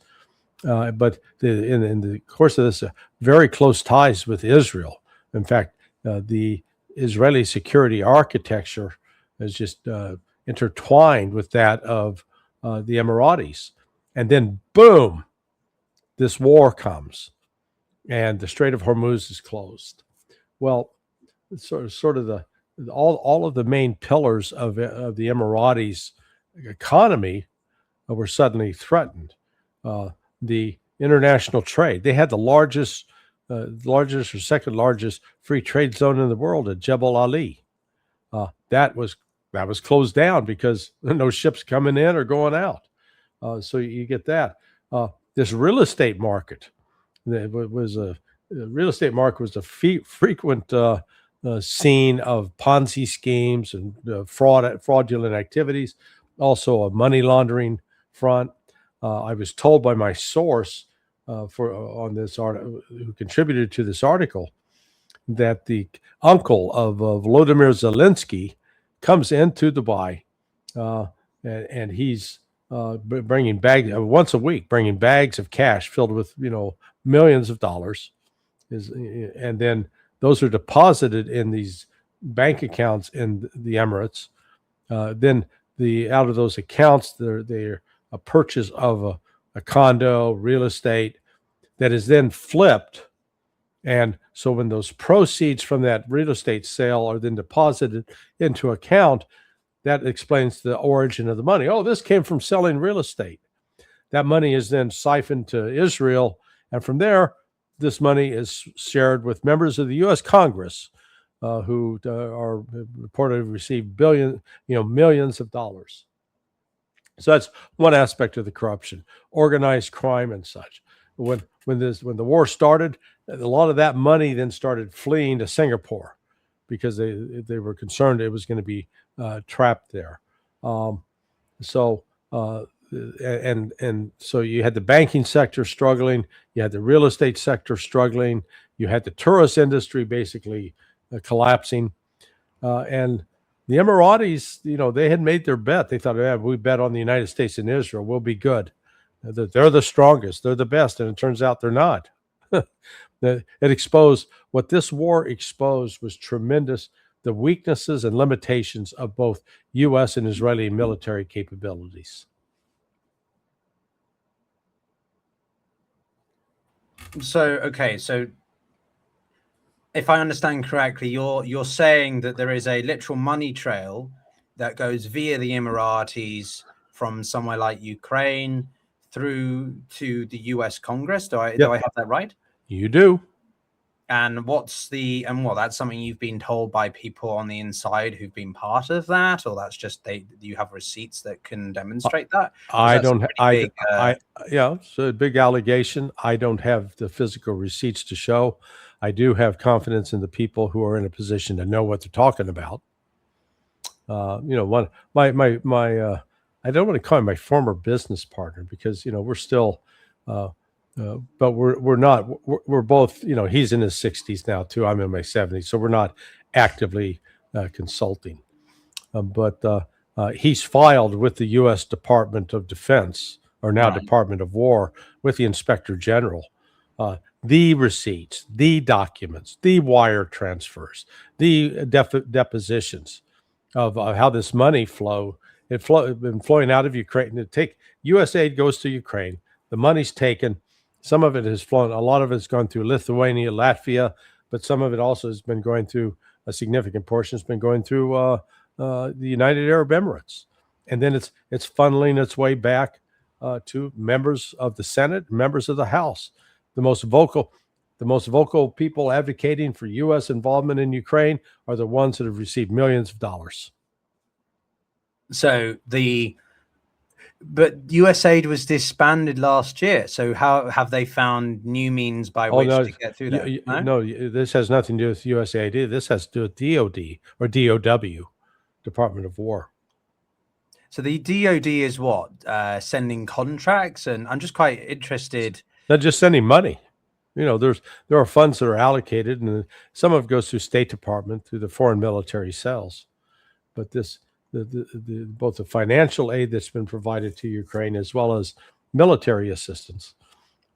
But in the course of this, very close ties with Israel. In fact, the Israeli security architecture is just intertwined with that of the Emiratis. And then, boom, this war comes, and the Strait of Hormuz is closed. Well, sort of the all of the main pillars of the Emiratis' economy were suddenly threatened. The international trade, they had the largest or second largest free trade zone in the world at Jebel Ali. That was closed down because no ships coming in or going out. So you get that. This real estate market, the real estate market was a frequent scene of Ponzi schemes and fraudulent activities, also a money laundering front. I was told by my source on this article, who contributed to this article, that the uncle of Volodymyr Zelensky comes into Dubai, and he's bringing bags once a week, bringing bags of cash filled with millions of dollars, and then those are deposited in these bank accounts in the Emirates. Then out of those accounts, they're a purchase of a condo, real estate, that is then flipped. And so when those proceeds from that real estate sale are then deposited into account, that explains the origin of the money. Oh, this came from selling real estate. That money is then siphoned to Israel. And from there, this money is shared with members of the U.S. Congress, who are reported to receive millions of dollars. So that's one aspect of the corruption, organized crime and such. When the war started, a lot of that money then started fleeing to Singapore because they were concerned it was going to be trapped there. So you had the banking sector struggling, you had the real estate sector struggling, you had the tourist industry basically collapsing, and the Emiratis, they had made their bet. They thought, yeah, we bet on the United States and Israel, we'll be good. They're the strongest, they're the best, and it turns out they're not. It exposed what this war exposed was tremendous, the weaknesses and limitations of both U.S. and Israeli military capabilities. So if I understand correctly, you're saying that there is a literal money trail that goes via the Emiratis from somewhere like Ukraine through to the U.S. Congress. Do I have that right? You do. And that's something you've been told by people on the inside who've been part of that, or that's just you have receipts that can demonstrate that? It's a big allegation. I don't have the physical receipts to show. I do have confidence in the people who are in a position to know what they're talking about. I don't want to call him my former business partner because we're still. But we're not. We're both. He's in his 60s now too. I'm in my 70s, so we're not actively consulting. But he's filed with the U.S. Department of Defense, or now Department of War, with the Inspector General, the receipts, the documents, the wire transfers, the depositions of how this money flow. It's been flowing out of Ukraine. U.S. aid goes to Ukraine. The money's taken. Some of it has flown. A lot of it's gone through Lithuania, Latvia, but some of it also has been going through, a significant portion has been going through the United Arab Emirates, and then it's funneling its way back to members of the Senate, members of the House. The most vocal people advocating for U.S. involvement in Ukraine are the ones that have received millions of dollars. But U.S. aid was disbanded last year. So how have they found new means by which to get through that? No, this has nothing to do with U.S. aid. This has to do with DOD or DOW, Department of War. So the DOD is what? Sending contracts? And I'm just quite interested. Not just sending money. There are funds that are allocated, and some of it goes through State Department, through the foreign military cells. But both the financial aid that's been provided to Ukraine as well as military assistance,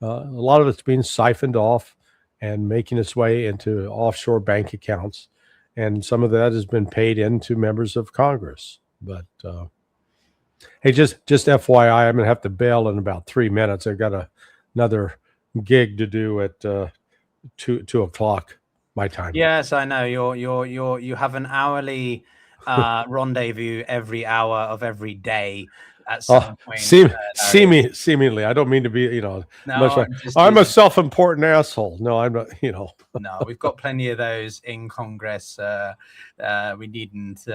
a lot of it's being siphoned off and making its way into offshore bank accounts. and some of that has been paid into members of Congress. But hey, just FYI, I'm gonna have to bail in about 3 minutes. I've got another gig to do at 2 o'clock my time. Yes, I know. You have an hourly rendezvous every hour of every day at some point. Seemingly, I don't mean to be, No, I'm a self-important asshole. No, I'm not. No, we've got plenty of those in Congress. We needn't.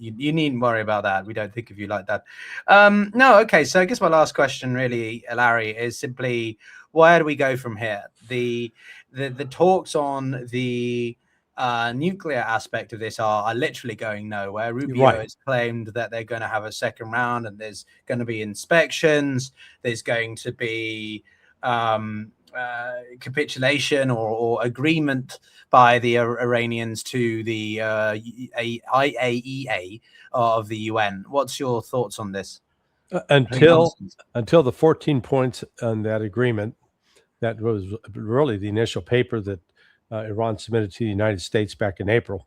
You needn't worry about that. We don't think of you like that. No, okay. So I guess my last question, really, Larry, is simply, where do we go from here? The talks on the nuclear aspect of this are literally going nowhere. Rubio has claimed that they're going to have a second round, and there's going to be inspections. There's going to be capitulation or agreement by the Iranians to the IAEA of the UN. What's your thoughts on this? Until the 14 points on that agreement, that was really the initial paper that Iran submitted to the United States back in April.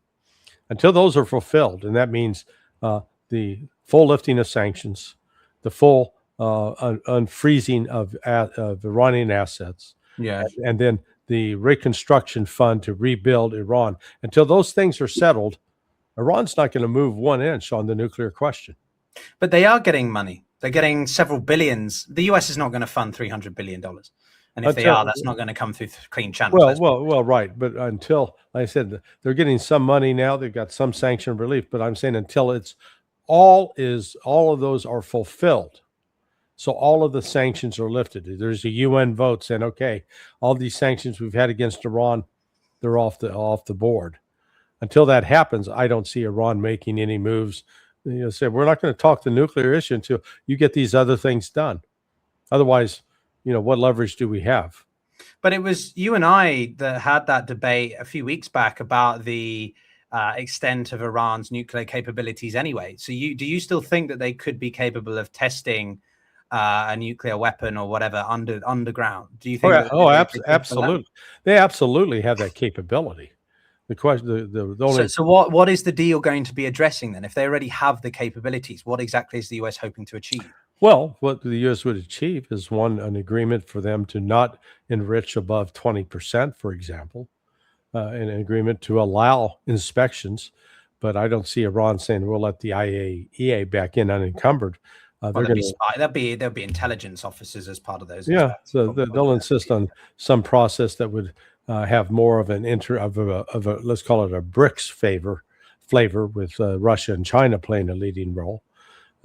Until those are fulfilled, and that means the full lifting of sanctions, the full unfreezing of Iranian assets, and then the reconstruction fund to rebuild Iran. Until those things are settled, Iran's not going to move 1 inch on the nuclear question. But they are getting money. They're getting several billions. The US is not going to fund $300 billion. And if they are, that's not going to come through clean channels. Well, right. But until, like I said, they're getting some money now. They've got some sanction relief. But I'm saying until all of those are fulfilled. So all of the sanctions are lifted. There's a UN vote saying, okay, all these sanctions we've had against Iran, they're off the board. Until that happens, I don't see Iran making any moves. Say we're not going to talk the nuclear issue until you get these other things done. Otherwise, what leverage do we have? But it was you and I that had that debate a few weeks back about the extent of Iran's nuclear capabilities anyway. So do you still think that they could be capable of testing a nuclear weapon or whatever underground? Do you think? Absolutely. They absolutely have that capability. The question, the only. So what is the deal going to be addressing then? If they already have the capabilities, what exactly is the US hoping to achieve? Well, what the U.S. would achieve is an agreement for them to not enrich above 20%, for example, an agreement to allow inspections. But I don't see Iran saying we'll let the IAEA back in unencumbered. There'll be intelligence officers as part of those. Yeah, so they'll insist on some process that would have more of an let's call it a BRICS flavor with Russia and China playing a leading role.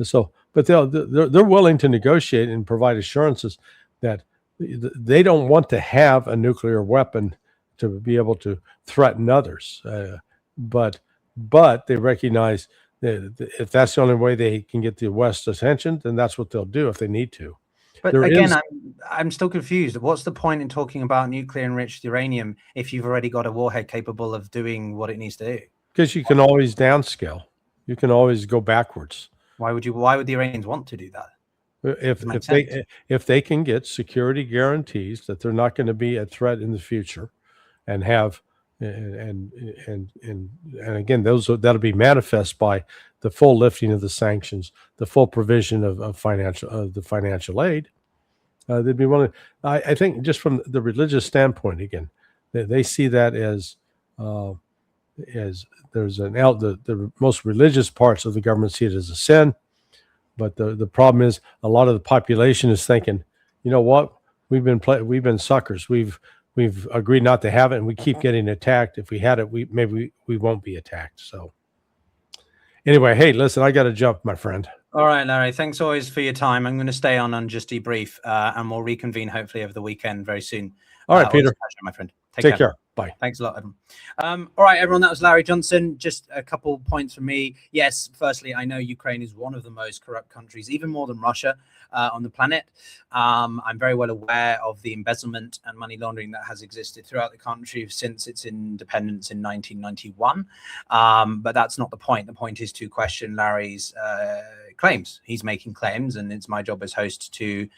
So, but they're willing to negotiate and provide assurances that they don't want to have a nuclear weapon to be able to threaten others. But they recognize that if that's the only way they can get the West's attention, then that's what they'll do if they need to. But I'm still confused. What's the point in talking about nuclear enriched uranium if you've already got a warhead capable of doing what it needs to do? Because you can always downscale. You can always go backwards. Why would the Iranians want to do that? If they can get security guarantees that they're not going to be a threat in the future, and have and again that'll be manifest by the full lifting of the sanctions, the full provision of the financial aid, they'd be willing. I think just from the religious standpoint, again, they see that as there's the most religious parts of the government see it as a sin, but the problem is a lot of the population is thinking, you know what, we've been suckers, we've agreed not to have it, and we keep getting attacked. If we had it, maybe we won't be attacked. So anyway, hey, listen, I got to jump, my friend. All right, Larry, thanks always for your time. I'm going to stay on Just Debrief, and we'll reconvene hopefully over the weekend very soon. All right, Peter, pleasure, my friend. Take care. Bye. Thanks a lot, everyone. All right, everyone, that was Larry Johnson. Just a couple points from me. Yes, firstly, I know Ukraine is one of the most corrupt countries, even more than Russia, on the planet. I'm very well aware of the embezzlement and money laundering that has existed throughout the country since its independence in 1991. But that's not the point. The point is to question Larry's claims. He's making claims, and it's my job as host to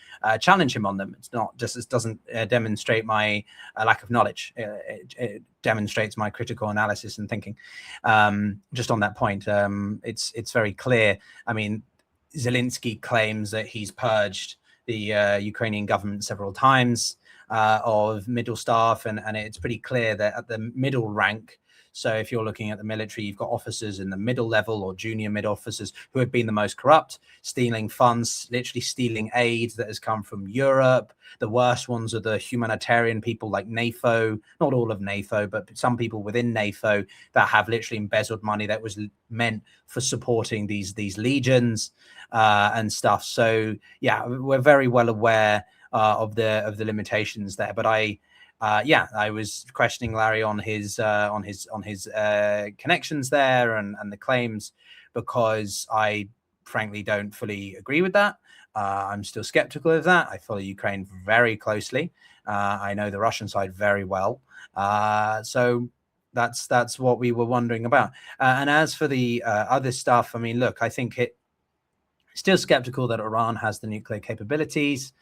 challenge him on them. It's not just, it doesn't demonstrate my lack of knowledge. It demonstrates my critical analysis and thinking. Just on that point, it's very clear. I mean, Zelensky claims that he's purged the Ukrainian government several times of middle staff, and it's pretty clear that at the middle rank, so if you're looking at the military, you've got officers in the middle level or junior mid officers who have been the most corrupt, stealing funds, literally stealing aid that has come from Europe. The worst ones are the humanitarian people like NAFO, not all of NAFO, but some people within NAFO that have literally embezzled money that was meant for supporting these legions and stuff. So yeah, we're very well aware of the limitations there. But I was questioning Larry on his connections there and the claims, because I frankly don't fully agree with that. I'm still skeptical of that. I follow Ukraine very closely. I know the Russian side very well. So that's what we were wondering about. And as for the other stuff, I mean, look, I think still skeptical that Iran has the nuclear capabilities.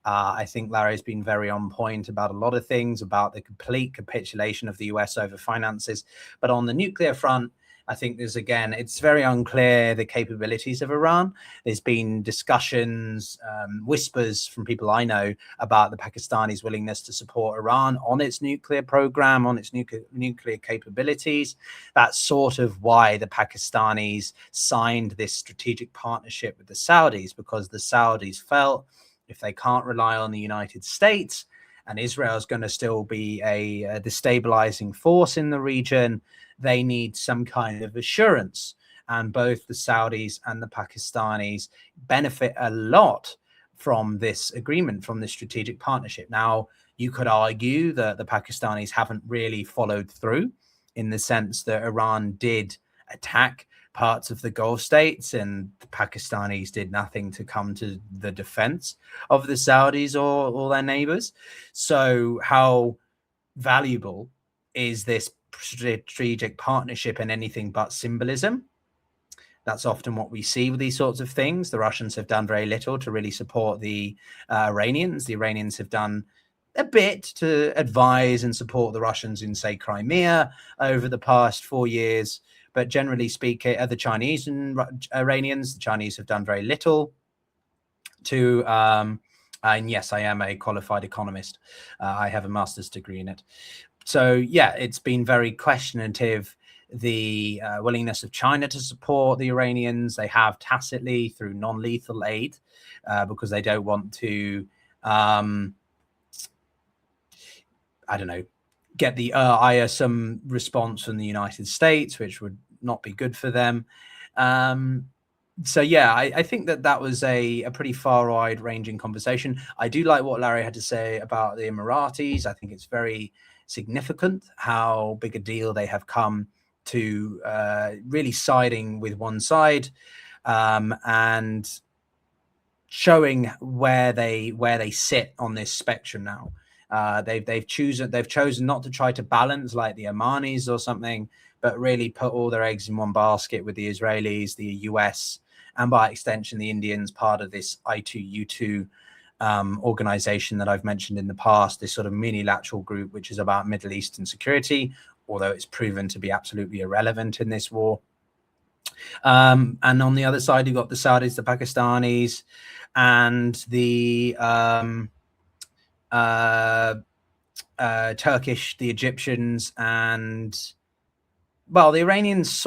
I think Larry's been very on point about a lot of things, about the complete capitulation of the US over finances. But on the nuclear front, I think it's very unclear the capabilities of Iran. There's been discussions, whispers from people I know about the Pakistanis' willingness to support Iran on its nuclear program, on its nuclear capabilities. That's sort of why the Pakistanis signed this strategic partnership with the Saudis, because the Saudis felt if they can't rely on the United States and Israel is going to still be a destabilizing force in the region, they need some kind of assurance. And both the Saudis and the Pakistanis benefit a lot from this agreement, from this strategic partnership. Now, you could argue that the Pakistanis haven't really followed through, in the sense that Iran did attack parts of the Gulf states and the Pakistanis did nothing to come to the defense of the Saudis or their neighbors. So how valuable is this strategic partnership in anything but symbolism? That's often what we see with these sorts of things. The Russians have done very little to really support the Iranians. The Iranians have done a bit to advise and support the Russians in, say, Crimea over the past 4 years. But generally speaking, the Chinese and Iranians, the Chinese have done very little to, and yes, I am a qualified economist. I have a master's degree in it. So yeah, it's been very questionative, the willingness of China to support the Iranians. They have tacitly through non-lethal aid because they don't want to, get the some response from the United States, which would not be good for them. So yeah, I think that was a pretty far-wide ranging conversation. I do like what Larry had to say about the Emiratis. I think it's very significant how big a deal they have come to, really siding with one side and showing where they sit on this spectrum now. They've chosen not to try to balance like the Omanis or something, but really put all their eggs in one basket with the Israelis, the US, and by extension the Indians, part of this I2U2 organization that I've mentioned in the past, this sort of minilateral group which is about Middle Eastern security, although it's proven to be absolutely irrelevant in this war. And on the other side, you've got the Saudis, the Pakistanis, and the Turkish, the Egyptians, and well, the Iranians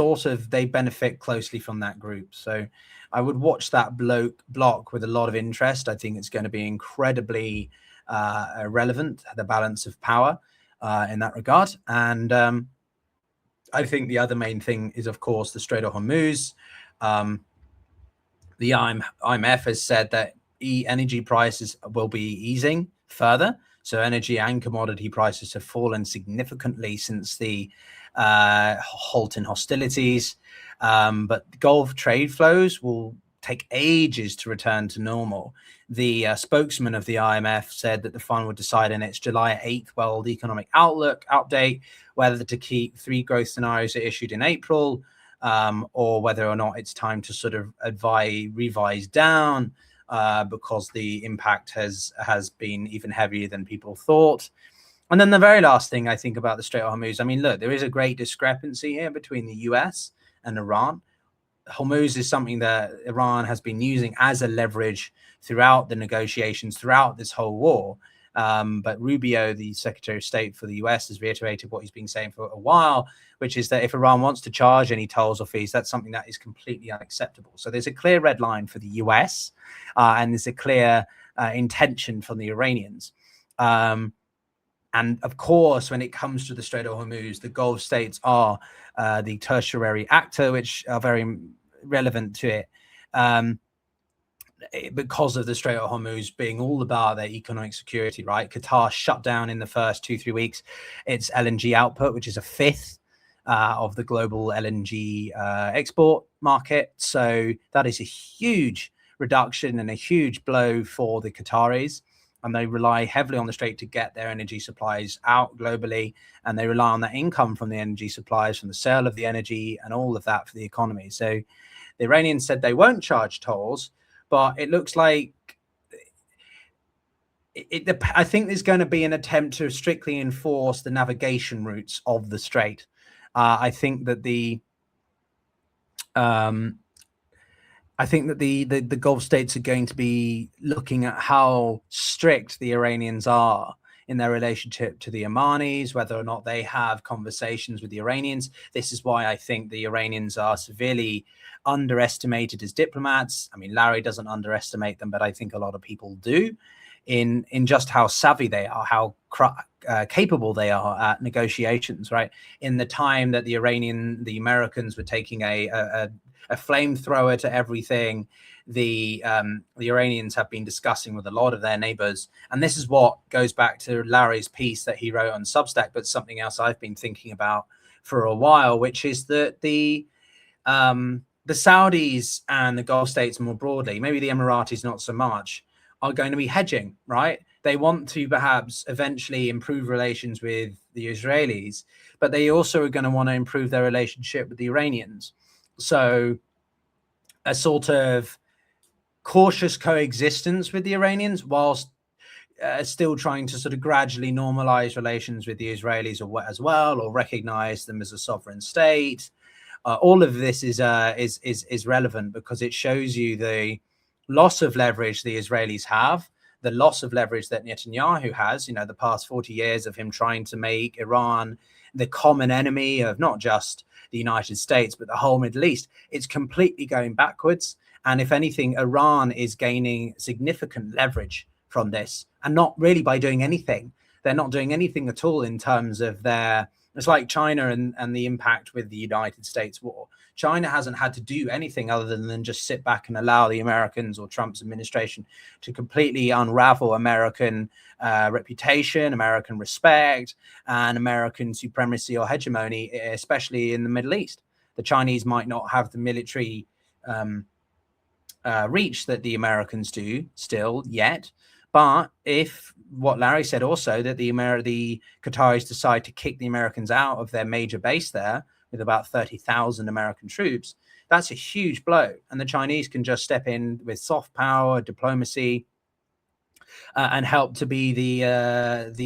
they benefit closely from that group. So I would watch that block with a lot of interest. I think it's going to be incredibly relevant, the balance of power in that regard. And I think the other main thing is, of course, the Strait of Hormuz. The IMF has said that energy prices will be easing further. So energy and commodity prices have fallen significantly since the halt in hostilities. But Gulf trade flows will take ages to return to normal. The spokesman of the IMF said that the fund would decide in its July 8th World Economic Outlook update whether to keep 3 growth scenarios it issued in April or whether or not it's time to sort of revise down because the impact has been even heavier than people thought. And then the very last thing I think about the Strait of Hormuz, I mean, look, there is a great discrepancy here between the US and Iran. Hormuz is something that Iran has been using as a leverage throughout the negotiations, throughout this whole war. But Rubio, the Secretary of State for the US, has reiterated what he's been saying for a while, which is that if Iran wants to charge any tolls or fees, that's something that is completely unacceptable. So there's a clear red line for the US, and there's a clear intention from the Iranians. And of course, when it comes to the Strait of Hormuz, the Gulf states are the tertiary actor, which are very relevant to it. Because of the Strait of Hormuz being all about their economic security, right? Qatar shut down in the first 2-3 weeks its LNG output, which is a fifth of the global LNG export market. So that is a huge reduction and a huge blow for the Qataris. And they rely heavily on the Strait to get their energy supplies out globally. And they rely on that income from the energy supplies, from the sale of the energy and all of that for the economy. So the Iranians said they won't charge tolls, but it looks like I think there's going to be an attempt to strictly enforce the navigation routes of the Strait. I think that the Gulf states are going to be looking at how strict the Iranians are in their relationship to the Omanis, whether or not they have conversations with the Iranians. This is why I think the Iranians are severely underestimated as diplomats. I mean, Larry doesn't underestimate them, but I think a lot of people do in just how savvy they are, how capable they are at negotiations, right? In the time that the Americans were taking a flamethrower to everything, the Iranians have been discussing with a lot of their neighbors. And this is what goes back to Larry's piece that he wrote on Substack, but something else I've been thinking about for a while, which is that the Saudis and the Gulf states more broadly, maybe the Emiratis not so much, are going to be hedging, right? They want to perhaps eventually improve relations with the Israelis, but they also are going to want to improve their relationship with the Iranians. So a sort of cautious coexistence with the Iranians whilst still trying to sort of gradually normalize relations with the Israelis as well, or recognize them as a sovereign state. All of this is relevant because it shows you the loss of leverage the Israelis have, the loss of leverage that Netanyahu has, the past 40 years of him trying to make Iran the common enemy of not just the United States, but the whole Middle East. It's completely going backwards. And if anything, Iran is gaining significant leverage from this, and not really by doing anything. They're not doing anything at all in terms of it's like China and the impact with the United States war. China hasn't had to do anything other than just sit back and allow the Americans or Trump's administration to completely unravel American reputation, American respect, and American supremacy or hegemony, especially in the Middle East. The Chinese might not have the military reach that the Americans do still yet. But if what Larry said also, that the Qataris decide to kick the Americans out of their major base there with about 30,000 American troops, that's a huge blow. And the Chinese can just step in with soft power, diplomacy, and help to be the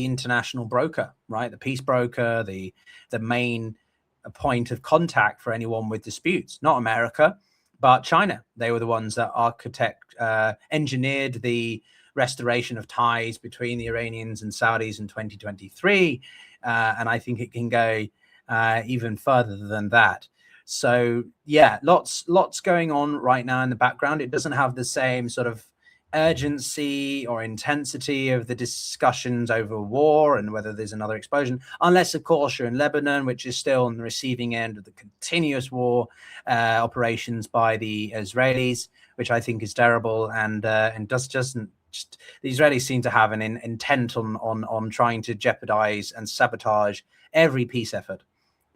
international broker, right? The peace broker, the main point of contact for anyone with disputes. Not America, but China. They were the ones that engineered the restoration of ties between the Iranians and Saudis in 2023. And I think it can go even further than that. So yeah, lots going on right now in the background. It doesn't have the same sort of urgency or intensity of the discussions over war and whether there's another explosion, unless of course you're in Lebanon, which is still on the receiving end of the continuous war operations by the Israelis, which I think is terrible and doesn't. The Israelis seem to have an intent on trying to jeopardize and sabotage every peace effort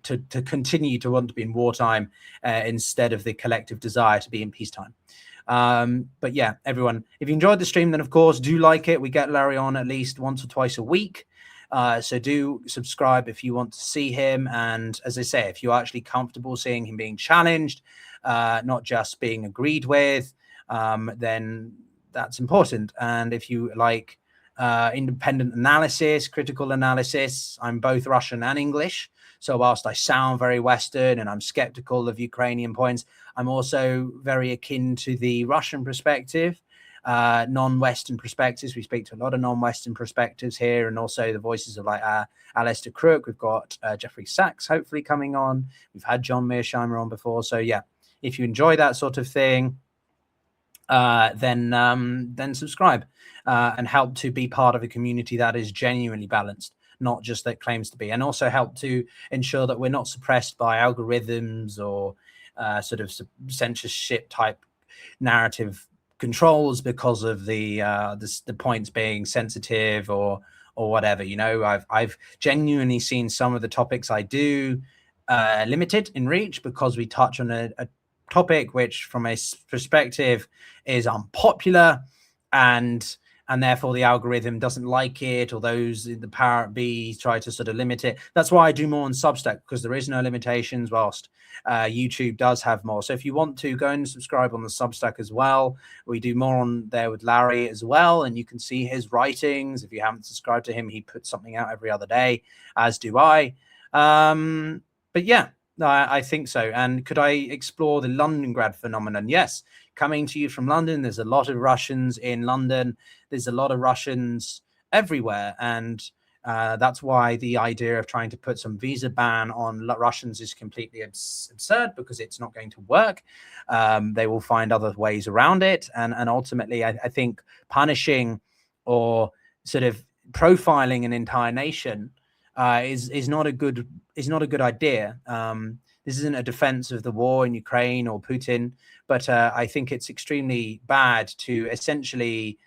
to continue to want to be in wartime instead of the collective desire to be in peacetime. But yeah, everyone, if you enjoyed the stream, then of course do like it. We get Larry on at least once or twice a week. So do subscribe if you want to see him. And as I say, if you're actually comfortable seeing him being challenged, not just being agreed with, then that's important. And if you like independent analysis, critical analysis, I'm both Russian and English. So whilst I sound very Western and I'm skeptical of Ukrainian points, I'm also very akin to the Russian perspective, non-Western perspectives. We speak to a lot of non-Western perspectives here, and also the voices of like Alistair Crook. We've got Jeffrey Sachs hopefully coming on. We've had John Mearsheimer on before. So yeah, if you enjoy that sort of thing, then subscribe and help to be part of a community that is genuinely balanced, not just that claims to be, and also help to ensure that we're not suppressed by algorithms or sort of censorship type narrative controls because of the points being sensitive or whatever. You know, I've genuinely seen some of the topics I do limited in reach because we touch on a topic which from a perspective is unpopular, and therefore the algorithm doesn't like it, or those in the power be try to sort of limit it. That's why I do more on Substack, because there is no limitations, whilst YouTube does have more. So if you want to, go and subscribe on the Substack as well. We do more on there with Larry as well, and you can see his writings. If you haven't subscribed to him, he puts something out every other day, as do I. But yeah, I think so. And could I explore the Londongrad phenomenon? Yes. Coming to you from London, there's a lot of Russians in London. There's a lot of Russians everywhere. And that's why the idea of trying to put some visa ban on Russians is completely absurd, because it's not going to work. They will find other ways around it. And ultimately, I think punishing or sort of profiling an entire nation is not a good idea. This isn't a defense of the war in Ukraine or Putin, but I think it's extremely bad to essentially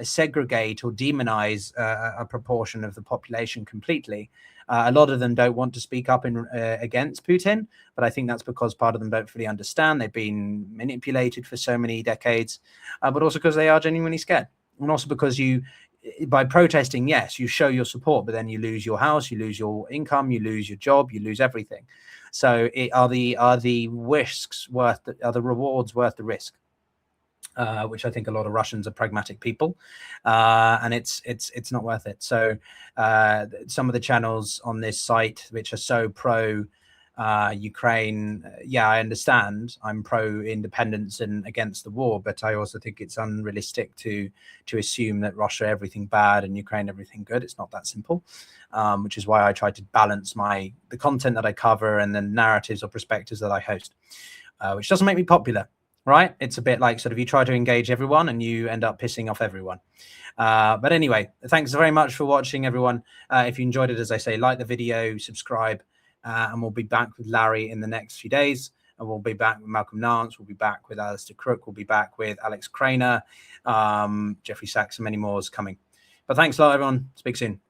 segregate or demonize a proportion of the population completely. A lot of them don't want to speak up against Putin, but I think that's because part of them don't fully understand. They've been manipulated for so many decades, but also because they are genuinely scared, and also because by protesting, yes, you show your support, but then you lose your house, you lose your income, you lose your job, you lose everything. So are the risks worth are the rewards worth the risk? Which I think a lot of Russians are pragmatic people, and it's not worth it. So some of the channels on this site which are so pro Ukraine, yeah, I understand. I'm pro independence and against the war, but I also think it's unrealistic to assume that Russia everything bad and Ukraine everything good. It's not that simple, which is why I try to balance the content that I cover and the narratives or perspectives that I host, which doesn't make me popular. Right? It's a bit like sort of you try to engage everyone and you end up pissing off everyone. But anyway, thanks very much for watching, everyone. If you enjoyed it, as I say, like the video, subscribe, and we'll be back with Larry in the next few days. And we'll be back with Malcolm Nance. We'll be back with Alistair Crook. We'll be back with Alex Craner, Jeffrey Sachs, and many more is coming. But thanks a lot, everyone. Speak soon.